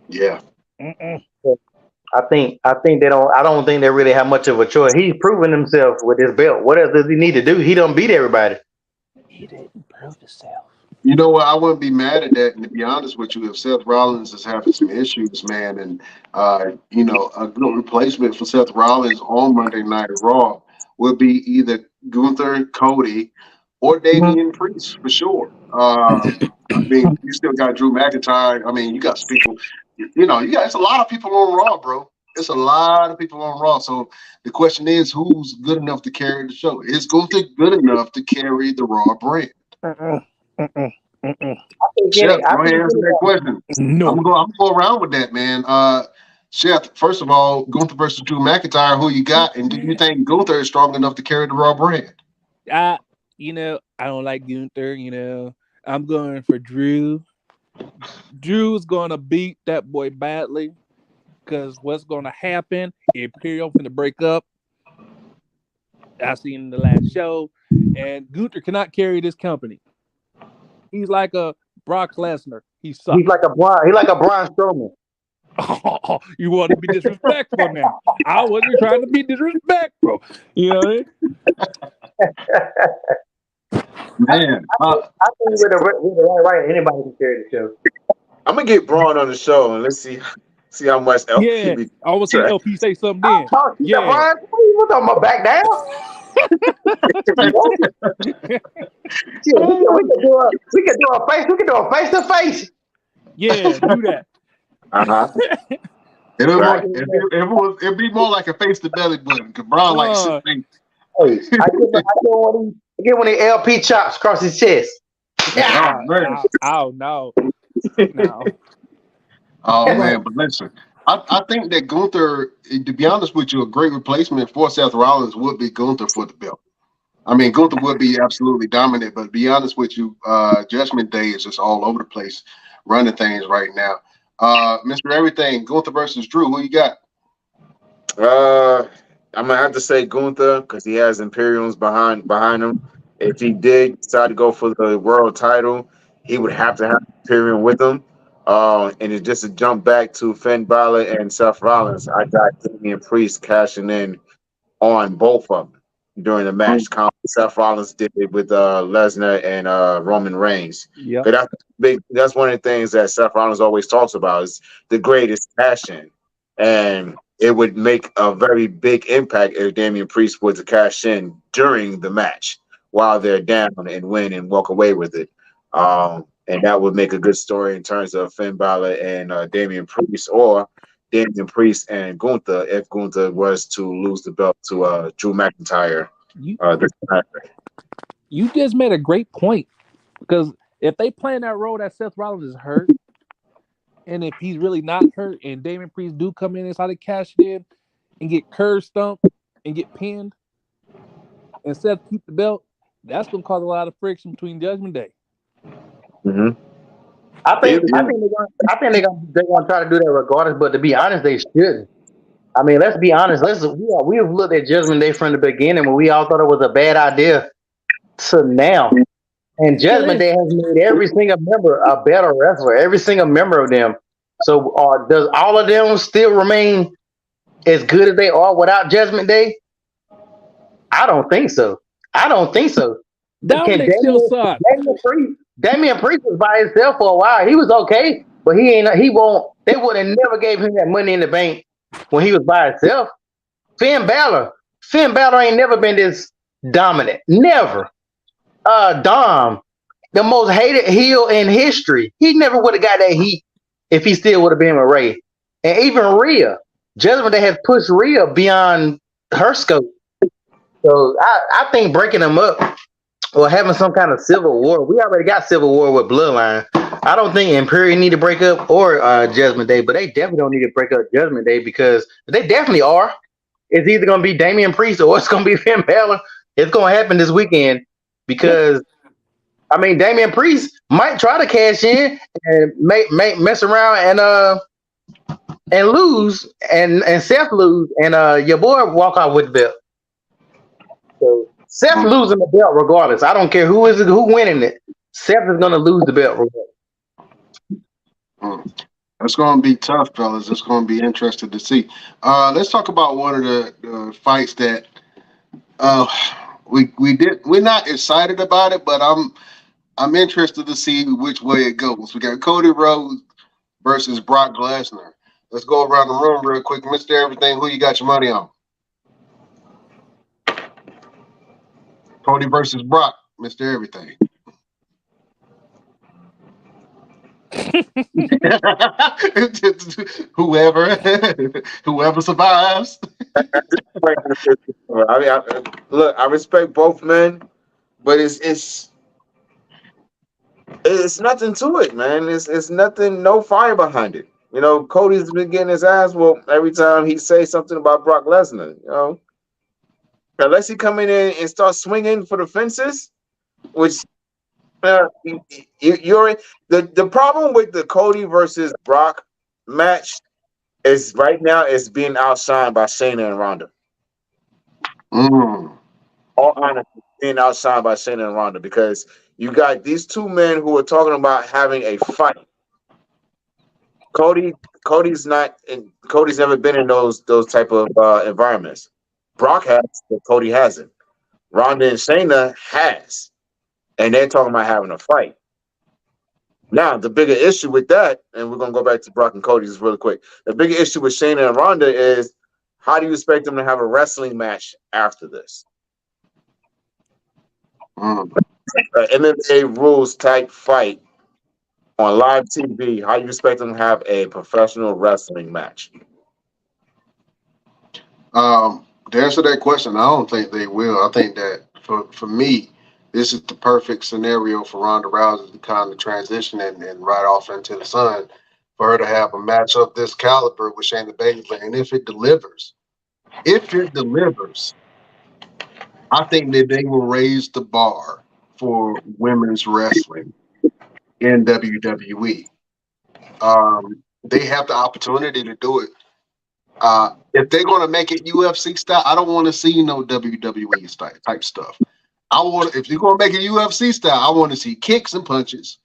Yeah. I think they don't. I don't think they really have much of a choice. He's proven himself with his belt. What else does he need to do? He don't beat everybody. He didn't prove himself. You know what? I wouldn't be mad at that. And to be honest with you, if Seth Rollins is having some issues, man, and a good replacement for Seth Rollins on Monday Night Raw would be either Gunther, Cody, or Damian Priest for sure. I mean, you still got Drew McIntyre. I mean, you got some people. It's a lot of people on Raw, bro. It's a lot of people on Raw. So the question is, who's good enough to carry the show? Is Gunther good enough to carry the Raw brand? Chef, go ahead and answer that question. No. I'm gonna go around with that, man. Chef, first of all, Gunther versus Drew McIntyre, who you got, and do you think Gunther is strong enough to carry the Raw brand? I don't like Gunther. I'm going for Drew. Drew's gonna beat that boy badly because what's gonna happen? Imperial finna break up. I seen in the last show, and Gunther cannot carry this company. He's like a Brock Lesnar. He sucks. He's like a Braun Strowman. Oh, you want to be disrespectful now? I wasn't trying to be disrespectful. You know what I mean? Man, I think with the right, anybody can carry the show. I'm gonna get Braun on the show and let's see how much LP. Yeah, I want to see LP say something then. Yeah, Brian, what talking about back down? We can do a face to face. Yeah, do that. It'd be more like a face to belly button because Braun like six feet. Hey, I get one of the LP chops across his chest. Yeah. Oh no. Oh man, but listen, I think that Gunther, to be honest with you, a great replacement for Seth Rollins would be Gunther for the belt. I mean, Gunther would be absolutely dominant, but to be honest with you, Judgment Day is just all over the place running things right now. Mr. Everything, Gunther versus Drew, who you got? I'm gonna have to say Gunther because he has Imperiums behind him. If he did decide to go for the world title, he would have to have Imperium with him. And it's just to jump back to Finn Balor and Seth Rollins. I got Damian Priest cashing in on both of them during the match. Seth Rollins did it with Lesnar and Roman Reigns. Yeah, that's one of the things that Seth Rollins always talks about is the greatest passion, and it would make a very big impact if Damian Priest was to cash in during the match while they're down and win and walk away with it. And that would make a good story in terms of Finn Balor and Damian Priest, or Damian Priest and Gunther if Gunther was to lose the belt to Drew McIntyre. You just made a great point, because if they plan that role that Seth Rollins is hurt, and if he's really not hurt, and Damian Priest do come in inside of cash in and get curb stomped and get pinned, and Seth keep the belt, that's gonna cause a lot of friction between Judgment Day. Mm-hmm. I think they're gonna try to do that regardless. But to be honest, they shouldn't. I mean, let's be honest. We've looked at Judgment Day from the beginning when we all thought it was a bad idea to now, and Judgment Day has made every single member a better wrestler. Every single member of them. So, does all of them still remain as good as they are without Judgment Day? I don't think so. Dominic still sucks. Damian Priest was by himself for a while. He was okay, but they would have never gave him that Money in the Bank when he was by himself. Finn Balor ain't never been this dominant. Never. Dom, the most hated heel in history. He never would have got that heat if he still would have been with Ray. And even Rhea. Judgment Day has pushed Rhea beyond her scope. So I think breaking them up or having some kind of civil war. We already got civil war with Bloodline. I don't think Imperium need to break up or Judgment Day, but they definitely don't need to break up Judgment Day, because they definitely are. It's either going to be Damian Priest or it's going to be Finn Balor. It's going to happen this weekend because, I mean, Damian Priest might try to cash in and mess around and lose and Seth lose and your boy walk out with the belt. So Seth losing the belt regardless. I don't care who winning it. Seth is going to lose the belt regardless. It's going to be tough, fellas. It's going to be interesting to see. Let's talk about one of the fights that we're not excited about it, but I'm interested to see which way it goes. We got Cody Rhodes versus Brock Lesnar. Let's go around the room real quick. Mr. Everything, who you got your money on? Cody versus Brock, Mr. Everything. whoever survives. Look, I respect both men, but it's nothing to it, man. It's nothing, no fire behind it. You know, Cody's been getting his ass whooped every time he says something about Brock Lesnar. You know, unless he come in and start swinging for the fences, which you're the problem with the Cody versus Brock match is right now is being outshined by Shayna and Ronda. All honesty, being outshined by Shayna and Ronda, because you got these two men who are talking about having a fight. Cody's never been in those type of environments. Brock has, but Cody hasn't. Ronda and Shayna has, and they're talking about having a fight. Now, the bigger issue with that, and we're gonna go back to Brock and Cody just really quick. The bigger issue with Shayna and Ronda is, how do you expect them to have a wrestling match after this? MMA rules type fight on live TV. How do you expect them to have a professional wrestling match? To answer that question, I don't think they will. I think that for me, this is the perfect scenario for Ronda Rousey to kind of transition and ride off into the sun, for her to have a match of this caliber with Shayna Baszler. And if it delivers, I think that they will raise the bar for women's wrestling in WWE. They have the opportunity to do it. If they're going to make it UFC style, I don't want to see no WWE type stuff. If you're going to make it UFC style, I want to see kicks and punches.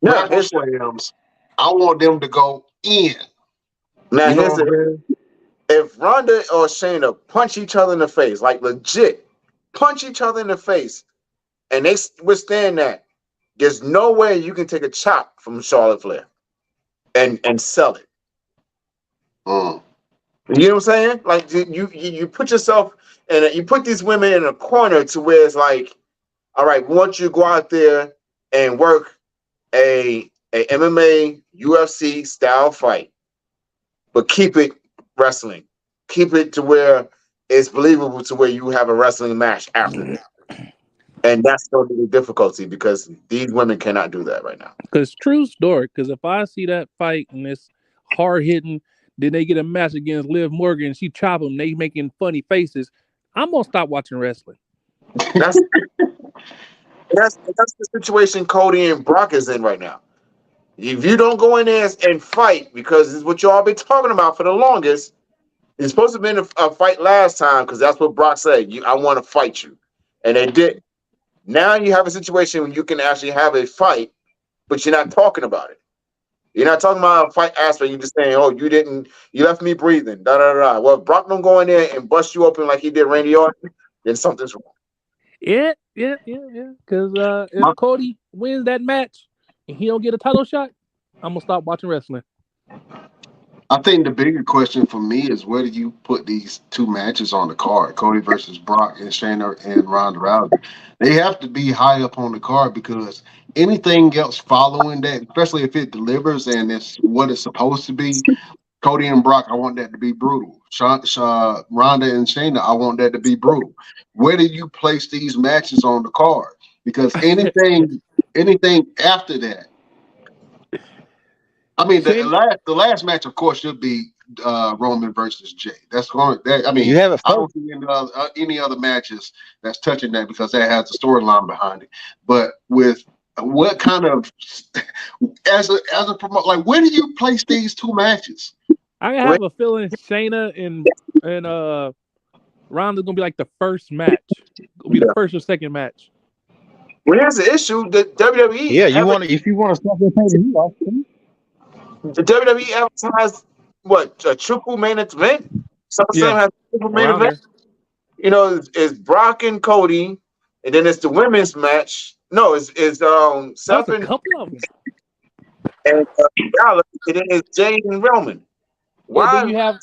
Now, slams. I want them to go in. Now, if Ronda or Shayna punch each other in the face, like legit, punch each other in the face, and they withstand that, there's no way you can take a chop from Charlotte Flair and sell it. You know what I'm saying? Like you put yourself and you put these women in a corner to where it's like, all right, we want you to go out there and work a MMA UFC style fight, but keep it wrestling. Keep it to where it's believable, to where you have a wrestling match after that. And that's going to be the difficulty, because these women cannot do that right now. Because true story, because if I see that fight and it's hard hitting, then they get a match against Liv Morgan, she chop them, they making funny faces, I'm gonna stop watching wrestling. That's the situation Cody and Brock is in right now. If you don't go in there and fight, because it's what y'all been talking about for the longest, it's supposed to have been a fight last time, because that's what Brock said. I want to fight you, and they did. Now you have a situation where you can actually have a fight, but you're not talking about it. You're not talking about a fight aspect. You're just saying, "Oh, you left me breathing." Da da da. Well, if Brock don't go in there and bust you open like he did Randy Orton, then something's wrong. Yeah. Because if Cody wins that match and he don't get a title shot, I'm gonna stop watching wrestling. I think the bigger question for me is, where do you put these two matches on the card? Cody versus Brock and Shayna and Ronda Rousey. They have to be high up on the card, because anything else following that, especially if it delivers and it's what it's supposed to be, Cody and Brock, I want that to be brutal. Ronda and Shayna, I want that to be brutal. Where do you place these matches on the card? Because anything after that, I mean, the last match, of course, should be Roman versus Jay. That's going. I mean, You have it I don't see any other matches that's touching that, because that has a storyline behind it. But with what kind of as a promoter, like, where do you place these two matches? I have a feeling Shayna and Ronda's gonna be like the first match. It'll be the first or second match. Well, here's the issue: the WWE. Yeah, if you want to stop the WWE advertised a triple main event. SummerSlam has a triple main event. You know, it's Brock and Cody, and then it's the women's match. No, it's Seth and couple of them. And then it's Jay and Roman. Why do you have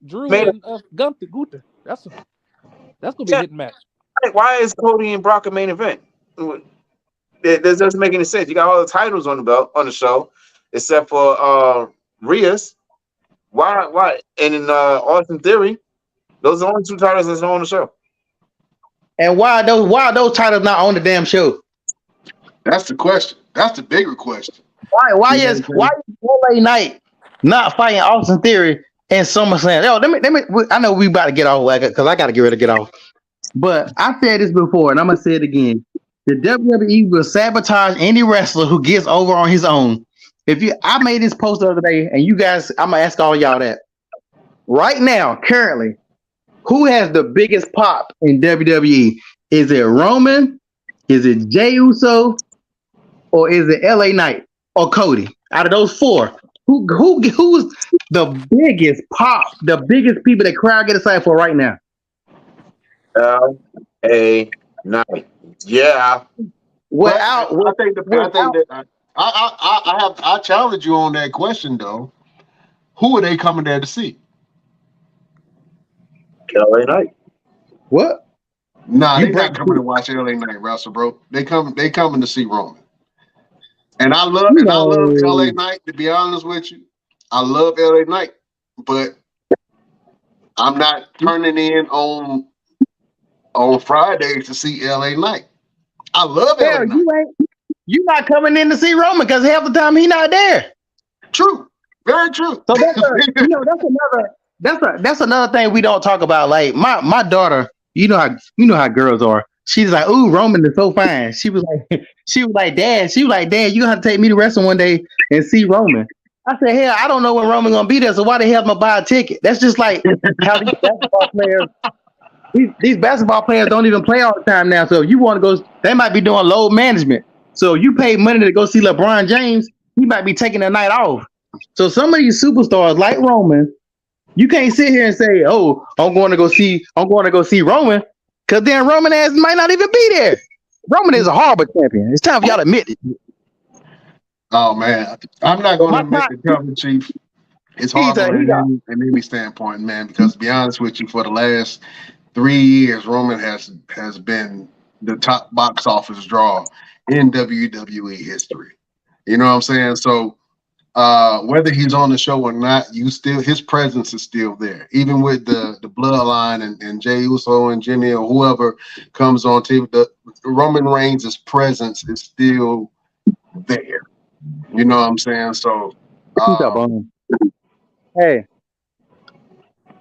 Drew and Gunther? That's gonna be a hit match. Why is Cody and Brock a main event? It doesn't make any sense. You got all the titles on the belt on the show, except for Rhea's. Why? And in Austin Theory, those are the only two titles that's on the show. And why are those titles not on the damn show? That's the question. That's the bigger question. Why is LA Knight not fighting Austin Theory and SummerSlam? Yo, let me. I know we about to get off because I got to get ready to get off. But I said this before, and I'm gonna say it again. The WWE will sabotage any wrestler who gets over on his own. I made this post the other day, and you guys, I'm gonna ask all y'all that. Right now, currently, who has the biggest pop in WWE? Is it Roman? Is it Jey Uso? Or is it LA Knight or Cody? Out of those four, who's the biggest pop? The biggest people that crowd get excited for right now? LA Knight. Yeah. I challenge you on that question though. Who are they coming there to see? LA Knight. What? Nah, they're not coming to watch LA Knight wrestle, bro. They coming to see Roman. And I love LA Knight, to be honest with you. I love LA Knight, but I'm not turning in on Fridays to see LA Knight. I love LA Knight. You not coming in to see Roman because half the time he not there. True. Very true. So that's another thing we don't talk about. Like my daughter, you know how girls are. She's like, "Ooh, Roman is so fine." She was like, "Dad," you gonna have to take me to wrestling one day and see Roman. I said, "Hell, I don't know when Roman gonna be there, so why the hell am I buy a ticket?" That's just like how these basketball players. These basketball players don't even play all the time now. So if you want to go, they might be doing load management. So you pay money to go see LeBron James, he might be taking a night off. So some of these superstars like Roman, you can't sit here and say, "Oh, I'm going to go see Roman," because then Roman ass might not even be there. Roman is a horrible champion. It's time for y'all to admit it. Oh man, I'm not going to admit the cover, Chief. It's horrible in any standpoint, man. Because to be honest with you, for the last 3 years, Roman has been the top box office draw in WWE history. You know what I'm saying? So whether he's on the show or not, his presence is still there. Even with the bloodline and Jey Uso and Jimmy or whoever comes on TV, the Roman Reigns' presence is still there. You know what I'm saying? So hey.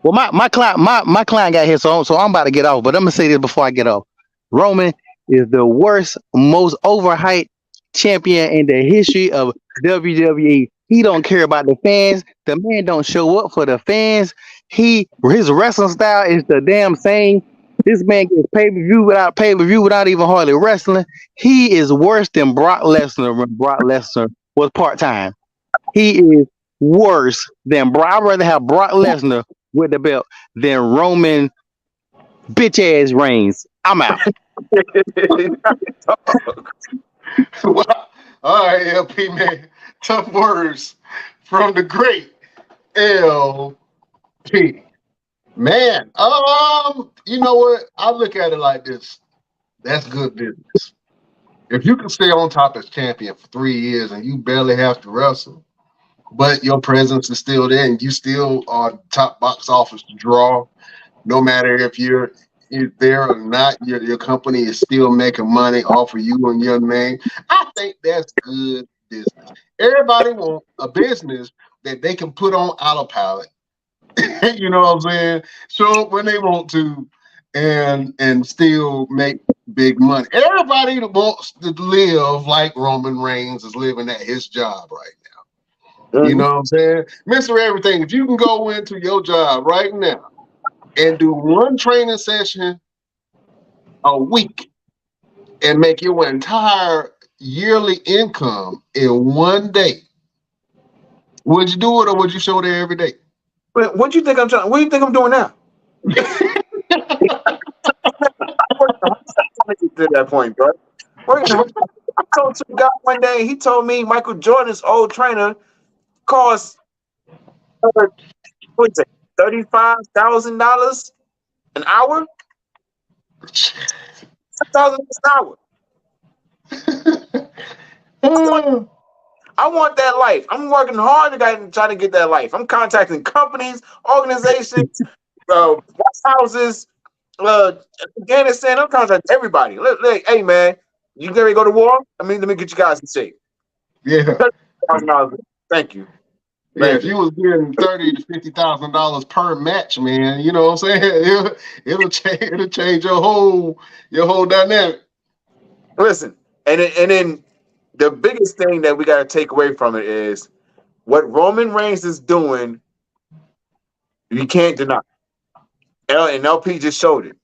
Well, my client got here, so I'm about to get off. But I'm gonna say this before I get off. Roman is the worst, most overhyped champion in the history of WWE. He don't care about the fans. The man don't show up for the fans. His wrestling style is the damn same. This man gets pay-per-view without even hardly wrestling. He is worse than Brock Lesnar when Brock Lesnar was part-time. He is worse than Brock. I'd rather have Brock Lesnar with the belt than Roman bitch ass Reigns. I'm out. Well, all right, LP man. Tough words from the great LP. Man, you know what? I look at it like this. That's good business. If you can stay on top as champion for 3 years and you barely have to wrestle, but your presence is still there and you still are top box office draw, no matter if you're there or not, your company is still making money off of you and your name. I think that's good business. Everybody wants a business that they can put on autopilot. You know what I'm saying? Show up when they want to and still make big money. Everybody wants to live like Roman Reigns is living at his job right now. You know what I'm saying? Mr. Everything, if you can go into your job right now and do one training session a week and make your entire yearly income in one day, would you do it or would you show there every day? But what do you think I'm doing now? To that point, bro. I told some guy one day, he told me Michael Jordan's old trainer cost $35,000 an hour. $10,000 an hour. I want that life. I'm working hard to try to get that life. I'm contacting companies, organizations, houses, Afghanistan. I'm contacting everybody. Look, hey man, you ready to go to war? Let me get you guys in shape. Yeah. Thank you. Yeah, if you was getting $30,000 to $50,000 per match, man, you know what I'm saying? It'll change your whole dynamic. Listen, and then the biggest thing that we got to take away from it is what Roman Reigns is doing. You can't deny. And LP just showed it.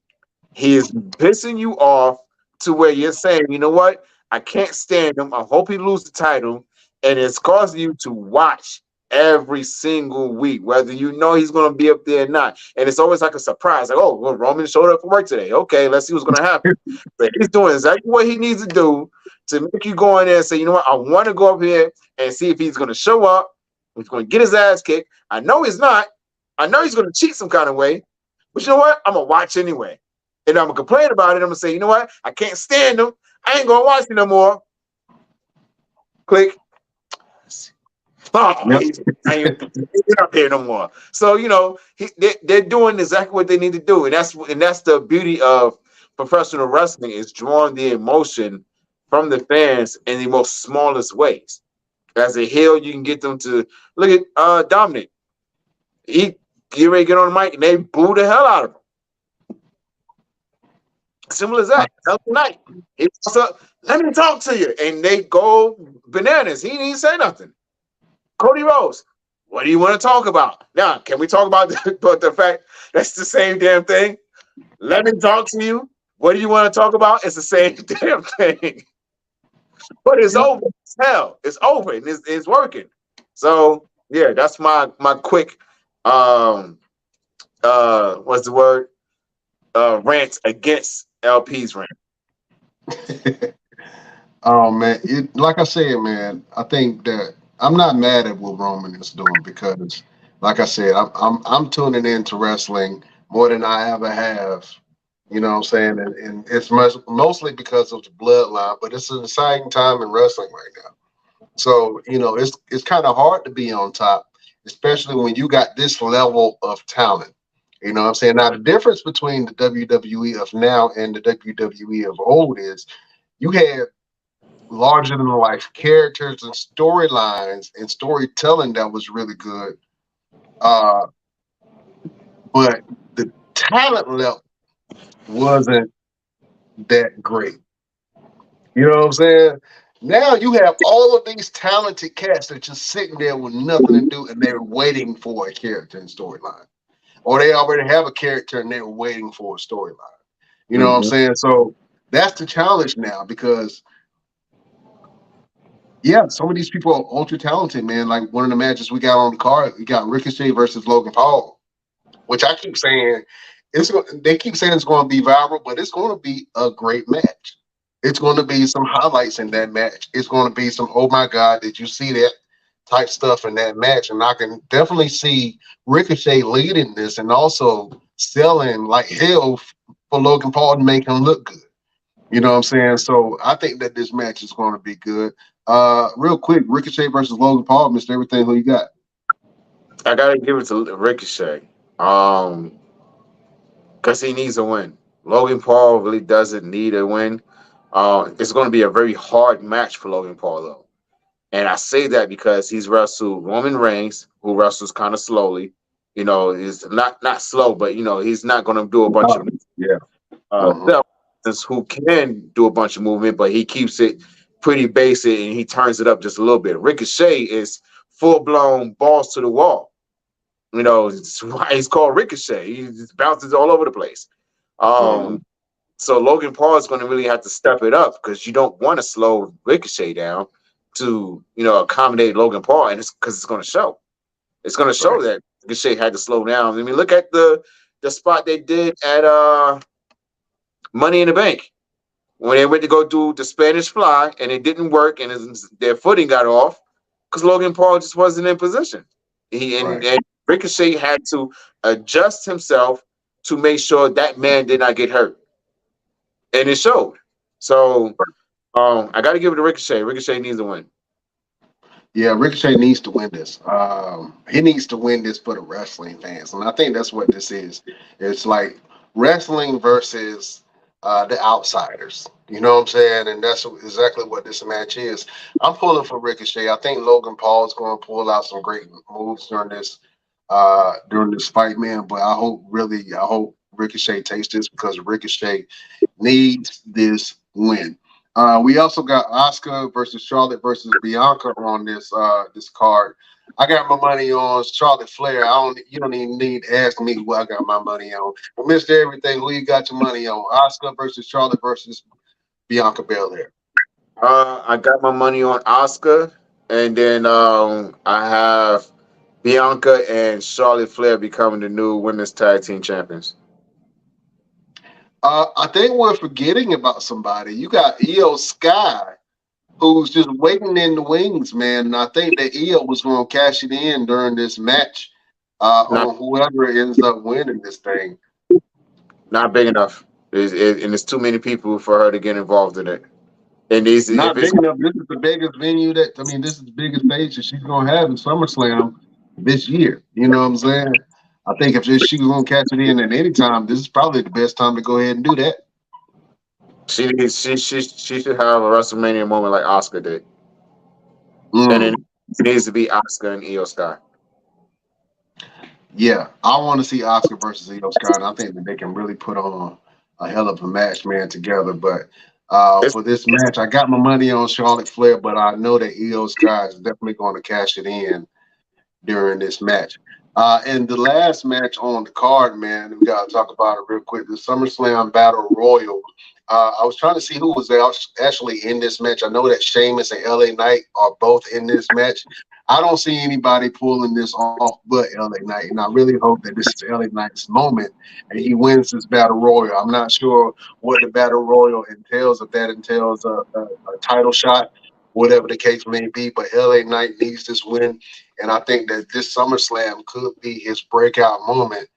He is pissing you off to where you're saying, you know what? I can't stand him. I hope he loses the title, and it's causing you to watch every single week, whether you know he's going to be up there or not. And it's always like a surprise, like, oh, well, Roman showed up for work today. Okay, let's see what's going to happen. But he's doing exactly what he needs to do to make you go in there and say, you know what, I want to go up here and see if he's going to show up. He's going to get his ass kicked. I know he's not. I know he's going to cheat some kind of way. But you know what? I'm going to watch anyway. And I'm going to complain about it. I'm going to say, you know what? I can't stand him. I ain't going to watch him no more. Click. Oh, I ain't up here no more. So, you know, they're doing exactly what they need to do. And that's the beauty of professional wrestling, is drawing the emotion from the fans in the most smallest ways. As a heel, you can get them to look at Dominic. He get ready to get on the mic and they boo the hell out of him. Simple as that. Night. He pops up, let me talk to you. And they go bananas. He didn't even say nothing. Cody Rhodes, what do you want to talk about? Now, can we talk about the fact that's the same damn thing? Let me talk to you. What do you want to talk about? It's the same damn thing. But it's over. It's hell. It's over. And it's working. So, yeah, that's my quick what's the word? Rant against LP's rant. Oh man, like I said, man, I think that I'm not mad at what Roman is doing, because, like I said, I'm tuning into wrestling more than I ever have. You know what I'm saying? And it's mostly because of the bloodline, but it's an exciting time in wrestling right now. So, you know, it's kind of hard to be on top, especially when you got this level of talent. You know what I'm saying? Now, the difference between the WWE of now and the WWE of old is you had larger than life characters and storylines and storytelling that was really good. But the talent level wasn't that great. You know what I'm saying? Now you have all of these talented cats that just sitting there with nothing to do, and they're waiting for a character and storyline. Or they already have a character and they're waiting for a storyline. You know what I'm saying? So that's the challenge now, because yeah, some of these people are ultra talented, man. Like one of the matches we got on the card, we got Ricochet versus Logan Paul, which I keep saying they keep saying it's going to be viral, but it's going to be a great match. It's going to be some highlights in that match. It's going to be some, oh my God, did you see that type stuff in that match? And I can definitely see Ricochet leading this and also selling like hell for Logan Paul to make him look good. You know what I'm saying? So I think that this match is going to be good. Real quick, Ricochet versus Logan Paul, Mr. Everything, who you got? I gotta give it to Ricochet. Because he needs a win. Logan Paul really doesn't need a win. It's going to be a very hard match for Logan Paul, though. And I say that because he's wrestled Roman Reigns, who wrestles kind of slowly. You know, is not slow, but, you know, he's not going to do a bunch of who can do a bunch of movement, but he keeps it pretty basic and he turns it up just a little bit. Ricochet is full-blown balls to the wall. You know, it's why he's called Ricochet. He just bounces all over the place. So Logan Paul is going to really have to step it up, because you don't want to slow Ricochet down to, you know, accommodate Logan Paul, and it's because it's going to show. It's going to show that Ricochet had to slow down. I mean, look at the spot they did at Money in the Bank when they went to go do the Spanish Fly, and it didn't work, and their footing got off because Logan Paul just wasn't in position. And Ricochet had to adjust himself to make sure that man did not get hurt. and it showed. So I got to give it to Ricochet. Ricochet needs to win. Yeah, Ricochet needs to win this. He needs to win this for the wrestling fans, and I think that's what this is. It's like wrestling versus the outsiders. You know what I'm saying? And that's exactly what this match is. I'm pulling for Ricochet. I think Logan Paul is going to pull out some great moves during this fight, man. But I hope Ricochet takes this because Ricochet needs this win. We also got Asuka versus Charlotte versus Bianca on this card. I got my money on Charlotte Flair. You don't even need to ask me who I got my money on. But Mr. Everything, who you got your money on? Asuka versus Charlotte versus Bianca Belair. I got my money on Asuka, and then I have Bianca and Charlotte Flair becoming the new women's tag team champions. I think we're forgetting about somebody. You got Io Sky, who's just waiting in the wings, man. And I think that Io was going to cash it in during this match on whoever ends up winning this thing. Not big enough. And it's too many people for her to get involved in it. And not big enough. This is the biggest venue this is the biggest stage that she's going to have in SummerSlam this year. You know what I'm saying? I think if she's going to catch it in at any time, this is probably the best time to go ahead and do that. She should have a WrestleMania moment like Asuka did. And it needs to be Asuka and Io Sky. Yeah, I want to see Asuka versus Io Sky, and I think that they can really put on a hell of a match, man, together. But for this match, I got my money on Charlotte Flair, but I know that Io Sky is definitely going to cash it in during this match. And the last match on the card, man, we got to talk about it real quick. The SummerSlam Battle Royal. I was trying to see who was actually in this match. I know that Sheamus and LA Knight are both in this match. I don't see anybody pulling this off but LA Knight, and I really hope that this is LA Knight's moment and he wins this Battle Royal. I'm not sure what the Battle Royal entails, if that entails a title shot, whatever the case may be, but LA Knight needs this win, and I think that this SummerSlam could be his breakout moment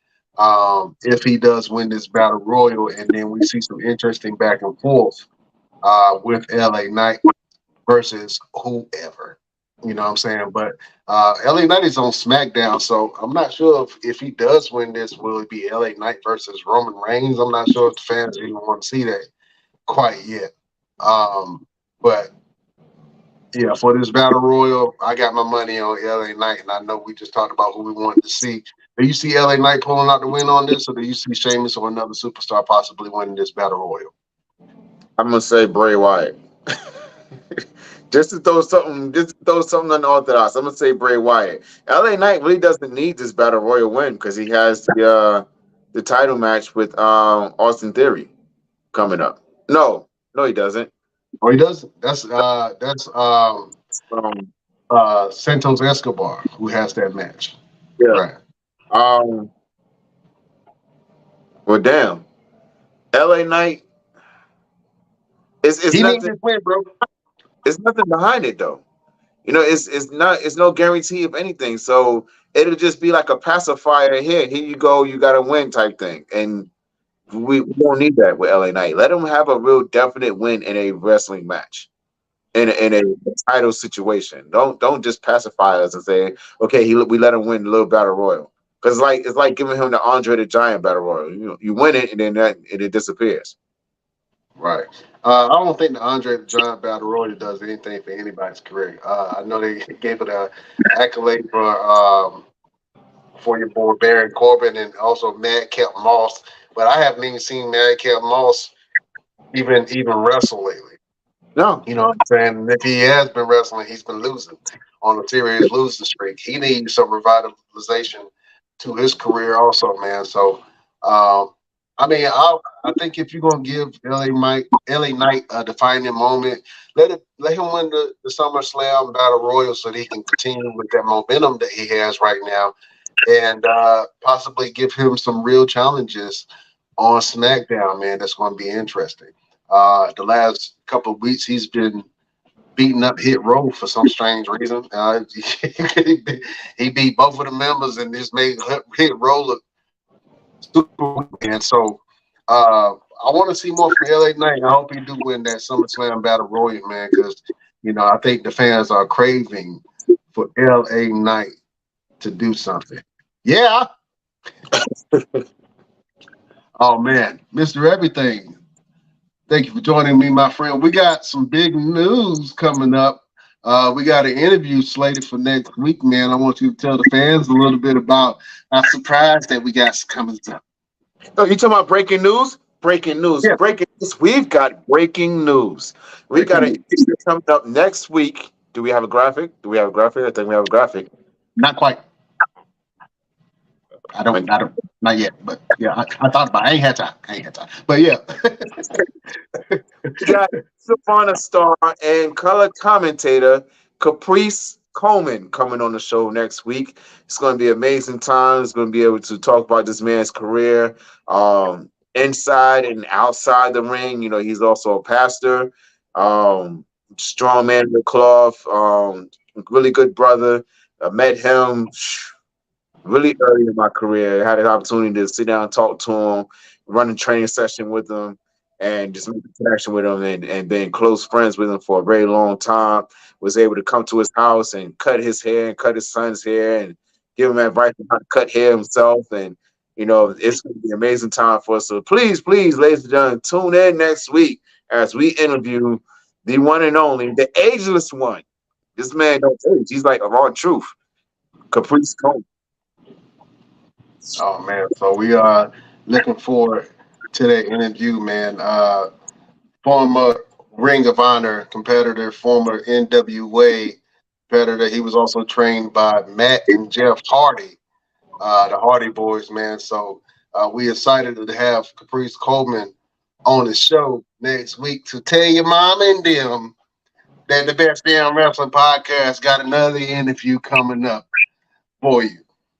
if he does win this Battle Royal, and then we see some interesting back and forth with LA Knight versus whoever. You know what I'm saying? But LA Knight is on SmackDown, so I'm not sure if he does win this, will it be LA Knight versus Roman Reigns? I'm not sure if the fans even want to see that quite yet. But yeah, for this Battle Royal, I got my money on LA Knight, and I know we just talked about who we wanted to see. Do you see LA Knight pulling out the win on this, or do you see Sheamus or another superstar possibly winning this Battle Royal? I'm gonna say Bray Wyatt. just to throw something unorthodox. I'm gonna say Bray Wyatt. LA Knight really doesn't need this Battle Royal win because he has the title match with Austin Theory coming up. No, he doesn't. Oh, he does. That's Santos Escobar who has that match. Yeah. Right. Well, damn. LA Knight. It's he nothing. needs to win, bro. It's nothing behind it though. You know, it's no guarantee of anything. So it'll just be like a pacifier. Here you go. You got to win type thing. And we don't need that with LA Knight. Let him have a real definite win in a wrestling match, in a title situation. Don't just pacify us and say, okay, we let him win the little Battle Royal. Because it's like giving him the Andre the Giant Battle Royal. You win it and then it disappears. Right. I don't think the Andre the Giant Battle Royal does anything for anybody's career. I know they gave it an accolade for your boy Baron Corbin and also Madcap Moss, but I haven't even seen Madcap Moss even wrestle lately. No. You know what I'm saying? And if he has been wrestling, he's been losing on a serious losing streak. He needs some revitalization to his career also, man. So, I mean, I think if you're gonna give LA Knight a defining moment, let him win the SummerSlam Battle Royal so that he can continue with that momentum that he has right now, and possibly give him some real challenges on SmackDown, man. That's going to be interesting. The last couple of weeks, he's been beating up Hit Row for some strange reason. He beat both of the members and just made Hit Row look super. And so I I want to see more from LA Knight. I hope he do win that SummerSlam Battle Royal, man, because I think the fans are craving for LA Knight to do something. Yeah. Oh man, Mr. Everything. Thank you for joining me, my friend. We got some big news coming up. We got an interview slated for next week, man. I want you to tell the fans a little bit about our surprise that we got coming up. Oh, you talking about breaking news? Breaking news. Yeah. Breaking news. We've got breaking news. We got an interview coming up next week. Do we have a graphic? I think we have a graphic. Not quite. I don't, not yet, but yeah, I thought about it. I ain't had time. But yeah. We got Savannah star and color commentator Caprice Coleman coming on the show next week. It's going to be amazing time. It's going to be able to talk about this man's career, inside and outside the ring. He's also a pastor, strong man in the cloth, really good brother. I met him really early in my career. I had an opportunity to sit down and talk to him, run a training session with him, and just make a connection with him and been close friends with him for a very long time. Was able to come to his house and cut his hair and cut his son's hair and give him advice on how to cut hair himself. And, it's going to be an amazing time for us. So please, ladies and gentlemen, tune in next week as we interview the one and only, the ageless one. This man don't age. He's like a raw truth. Caprice Coleman. Oh man, so we are looking forward to that interview, man. Former Ring of Honor competitor, former NWA competitor. He was also trained by Matt and Jeff Hardy, the Hardy Boys, man. So we excited to have Caprice Coleman on the show next week to tell your mom and them that the Best Damn Wrestling Podcast got another interview coming up for you.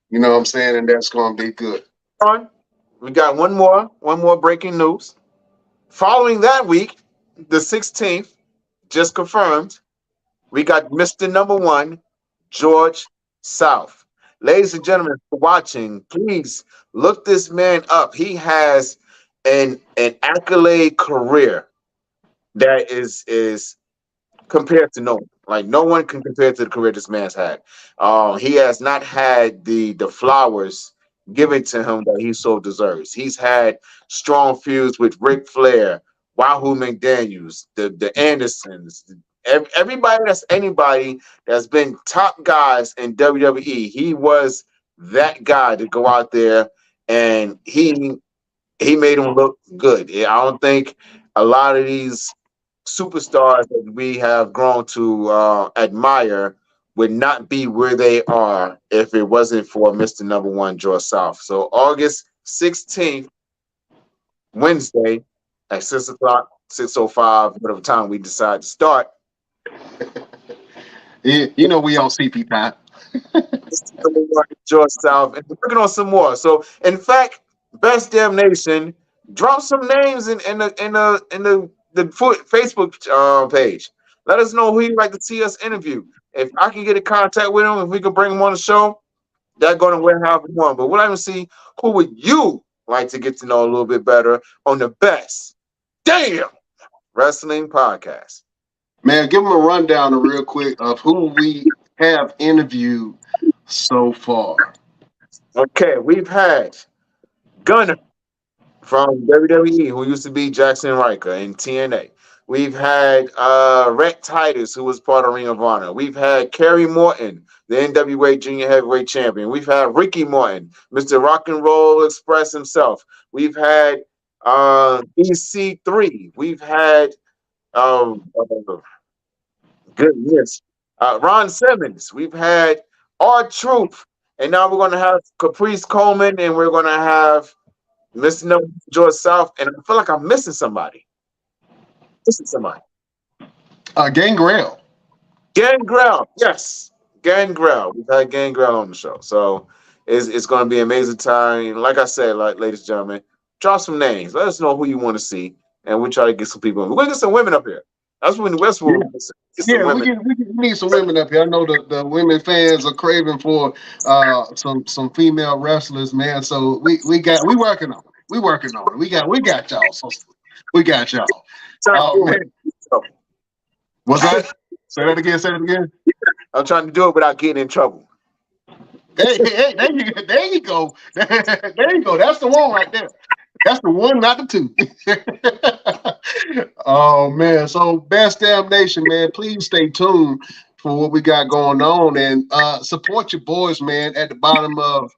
You know what I'm saying? And that's going to be good. We got one more breaking news. Following that week, the 16th, just confirmed, we got Mr. Number One, George South. Ladies and gentlemen, for watching, please look this man up. He has an accolade career that is compared to no one. Like, no one can compare to the career this man's had. He has not had the flowers given to him that he so deserves. He's had strong feuds with Ric Flair, Wahoo McDaniels, the Andersons, everybody that's been top guys in WWE. He was that guy to go out there, and he made him look good. I don't think a lot of these superstars that we have grown to admire would not be where they are if it wasn't for Mr. Number One, George South. So August 16th, Wednesday at 6 o'clock, 6:05, whatever time we decide to start. We on CP time. George South, and we're working on some more. So, in fact, Best Damn Nation, drop some names in the Facebook page. Let us know who you'd like to see us interview. If I can get in contact with him, if we can bring him on the show, that's going to win however we want. But we'll even see who would you like to get to know a little bit better on the Best Damn Wrestling Podcast. Man, give them a rundown real quick of who we have interviewed so far. Okay, we've had Gunner from WWE, who used to be Jackson Riker in TNA. We've had Rhett Titus, who was part of Ring of Honor. We've had Kerry Morton, the NWA Junior Heavyweight Champion. We've had Ricky Morton, Mr. Rock and Roll Express himself. We've had EC3. We've had goodness, Ron Simmons. We've had R-Truth. And now we're going to have Caprice Coleman, and we're going to have Mr. George South. And I feel like I'm missing somebody. Gangrel. Gangrel, yes. Gangrel. We've had Gangrel on the show. So it's going to be an amazing time. Like I said, ladies and gentlemen, drop some names. Let us know who you want to see, and we'll try to get some people. We're going to get some women up here. That's when the Westwood. Yeah, we need some women up here. I know the women fans are craving for some female wrestlers, man. So we working on We working on it. We got y'all. So we got y'all. Oh man. What's that? Say that again. Say it again. I'm trying to do it without getting in trouble. Hey, there you go. There you go. That's the one right there. That's the one, not the two. Oh man. So Best Damn Nation, man, please stay tuned for what we got going on and support your boys, man. At the bottom of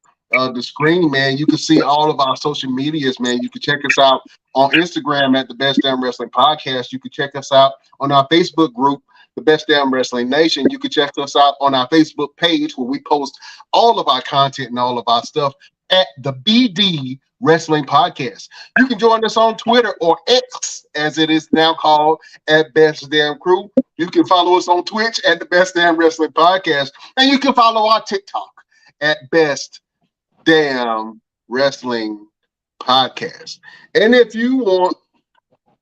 the screen, man, you can see all of our social medias, man. You can check us out on Instagram at the Best Damn Wrestling Podcast. You can check us out on our Facebook group, the Best Damn Wrestling Nation. You can check us out on our Facebook page where we post all of our content and all of our stuff at the BD Wrestling Podcast. You can join us on Twitter or X, as it is now called, at Best Damn Crew. You can follow us on Twitch at the Best Damn Wrestling Podcast, and you can follow our TikTok at Best Damn Wrestling Podcast. And if you want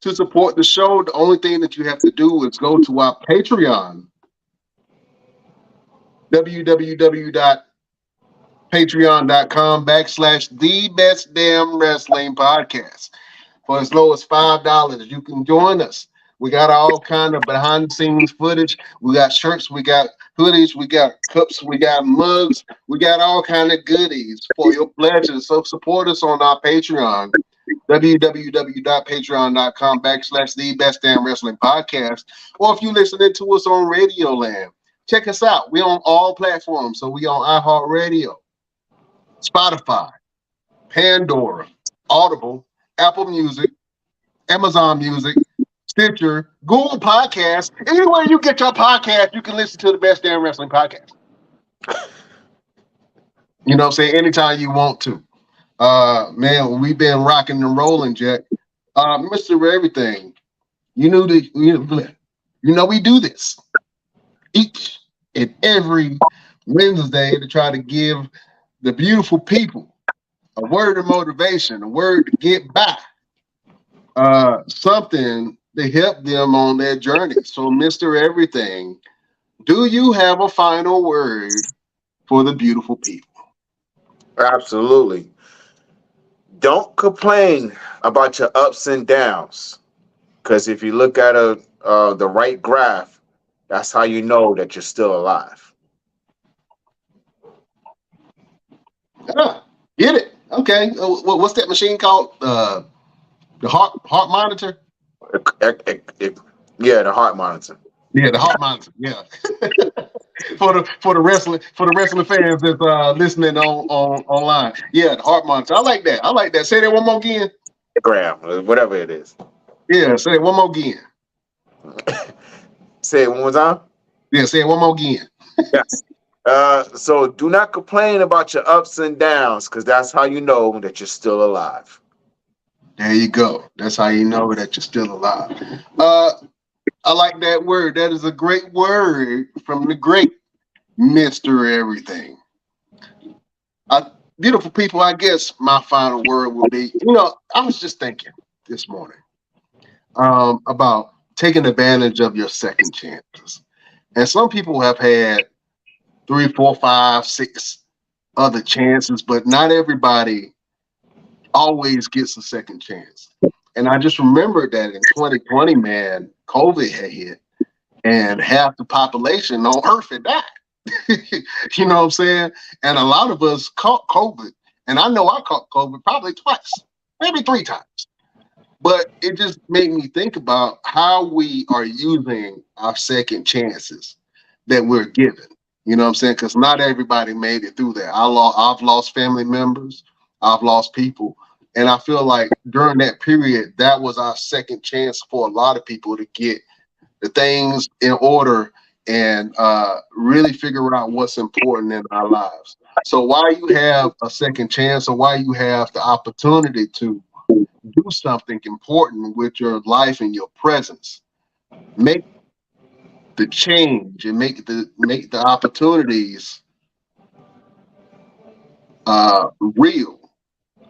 to support the show, the only thing that you have to do is go to our Patreon, www.patreon.com/the Best Damn Wrestling Podcast. For as low as $5, you can join us. We got all kind of behind the scenes footage. We got shirts, we got hoodies, we got cups, we got mugs, we got all kind of goodies for your pleasure. So support us on our Patreon, www.patreon.com/the Best Damn Wrestling Podcast. Or if you're listening to us on Radio Land, check us out. We're on all platforms. So we on iHeartRadio, Spotify, Pandora, Audible, Apple Music, Amazon Music, Stitcher, Google Podcasts. Anywhere you get your podcast, you can listen to the Best Damn Wrestling Podcast. You know what I'm saying? Anytime you want to. Man, we've been rocking and rolling, Jack. Mr. Everything, you know we do this each and every Wednesday to try to give the beautiful people a word of motivation, a word to get by, something to help them on their journey. So, Mr. Everything, do you have a final word for the beautiful people? Absolutely. Don't complain about your ups and downs, because if you look at the right graph, that's how you know that you're still alive. Get it? Okay. What's that machine called? The heart monitor. Yeah, the heart monitor. Yeah, the heart monitor. Yeah. for the wrestling fans that's listening on online. Yeah, the heart monitor. I like that. Say that one more again. Gram, whatever it is. Yeah, say it one more again. Say it one more time. Yeah, say it one more again. Yes. So do not complain about your ups and downs, because that's how you know that you're still alive. There you go. That's how you know that you're still alive. I like that word. That is a great word from the great Mr. Everything. Beautiful people, I guess my final word will be, I was just thinking this morning about taking advantage of your second chances. And some people have had 3, 4, 5, 6 other chances, but not everybody always gets a second chance. And I just remembered that in 2020, man, COVID had hit and half the population on Earth had died. You know what I'm saying? And a lot of us caught COVID. And I know I caught COVID probably twice, maybe 3 times. But it just made me think about how we are using our second chances that we're given. You know what I'm saying? Because not everybody made it through that. I've lost family members. I've lost people. And I feel like during that period, that was our second chance for a lot of people to get the things in order and really figure out what's important in our lives. So while you have a second chance, or while you have the opportunity to do something important with your life and your presence, make the change and make the opportunities real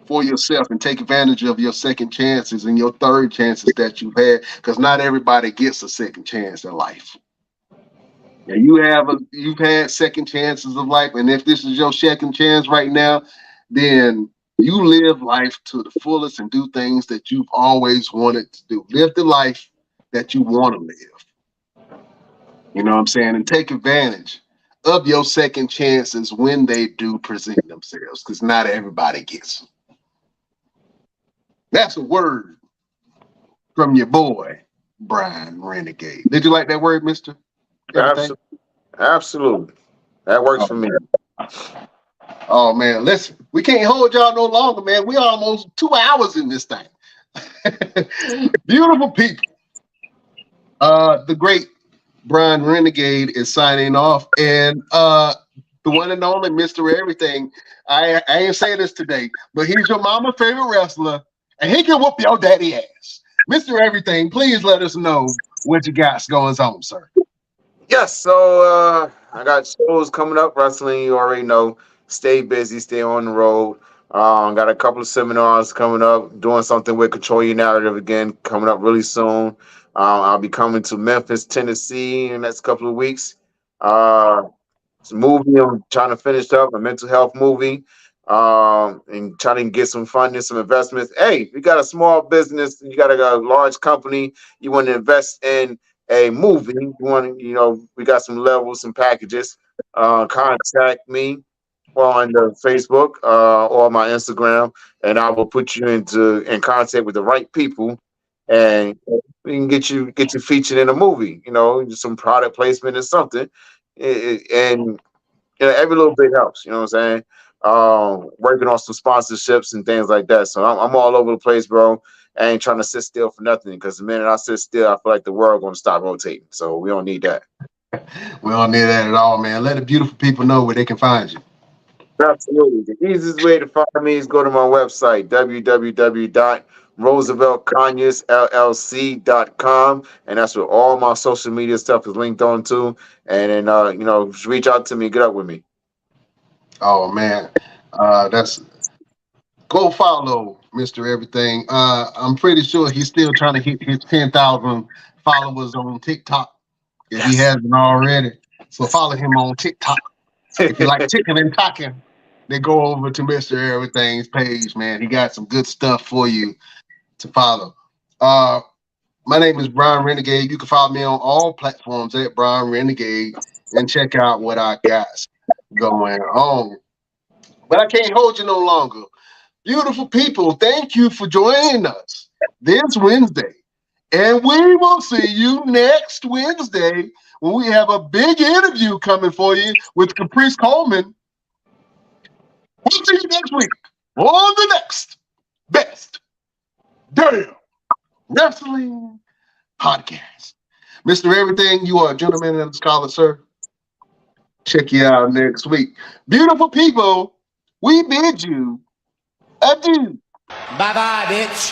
for yourself, and take advantage of your second chances and your third chances that you've had, because not everybody gets a second chance in life. Yeah, you've had second chances of life, and if this is your second chance right now, then You live life to the fullest and do things that you've always wanted to do. Live the life that you want to live. You know what I'm saying? And take advantage of your second chances when they do present themselves, because not everybody gets them. That's a word from your boy, Brian Renegade. Did you like that word, Mr.? Absolutely. Absolutely. That works for me. Oh, man, listen, we can't hold y'all no longer, man. We almost 2 hours in this thing. Beautiful people. The great Brian Renegade is signing off, and the one and only Mr. Everything. I ain't saying this today, but he's your mama's favorite wrestler, and he can whoop your daddy ass. Mr. Everything, please let us know what you got going on, sir. Yes, so I got shows coming up, wrestling, you already know. Stay busy, stay on the road. Got a couple of seminars coming up, doing something with Control Your Narrative again, coming up really soon. I'll be coming to Memphis, Tennessee in the next couple of weeks. It's a movie I'm trying to finish up, a mental health movie, and trying to get some funding, some investments. Hey, you got a small business, you got a large company, you want to invest in a movie, you want to, we got some levels, some packages. Contact me on the Facebook or my Instagram, and I will put you in contact with the right people, and we can get you featured in a movie. Some product placement or something, and every little bit helps. You know what I'm saying? Working on some sponsorships and things like that. So I'm all over the place, bro. I ain't trying to sit still for nothing, because the minute I sit still, I feel like the world going to stop rotating. So we don't need that. We don't need that at all, man. Let the beautiful people know where they can find you. Absolutely. The easiest way to find me is go to my website, www.rooseveltconyers.llc.com, and that's where all my social media stuff is linked on to. And then, reach out to me, get up with me. Oh, man. Go follow Mr. Everything. I'm pretty sure he's still trying to hit his 10,000 followers on TikTok if he hasn't already. So follow him on TikTok. If you like chicken and talking, then go over to Mr. Everything's page, man. He got some good stuff for you to follow. My name is Brian Renegade. You can follow me on all platforms at Brian Renegade and check out what I got going on. But I can't hold you no longer. Beautiful people, thank you for joining us this Wednesday. And we will see you next Wednesday when we have a big interview coming for you with Caprice Coleman. We'll see you next week on the next Best Damn Wrestling Podcast. Mr. Everything, you are a gentleman and a scholar, sir. Check you out next week. Beautiful people, we bid you adieu. Bye-bye, bitch.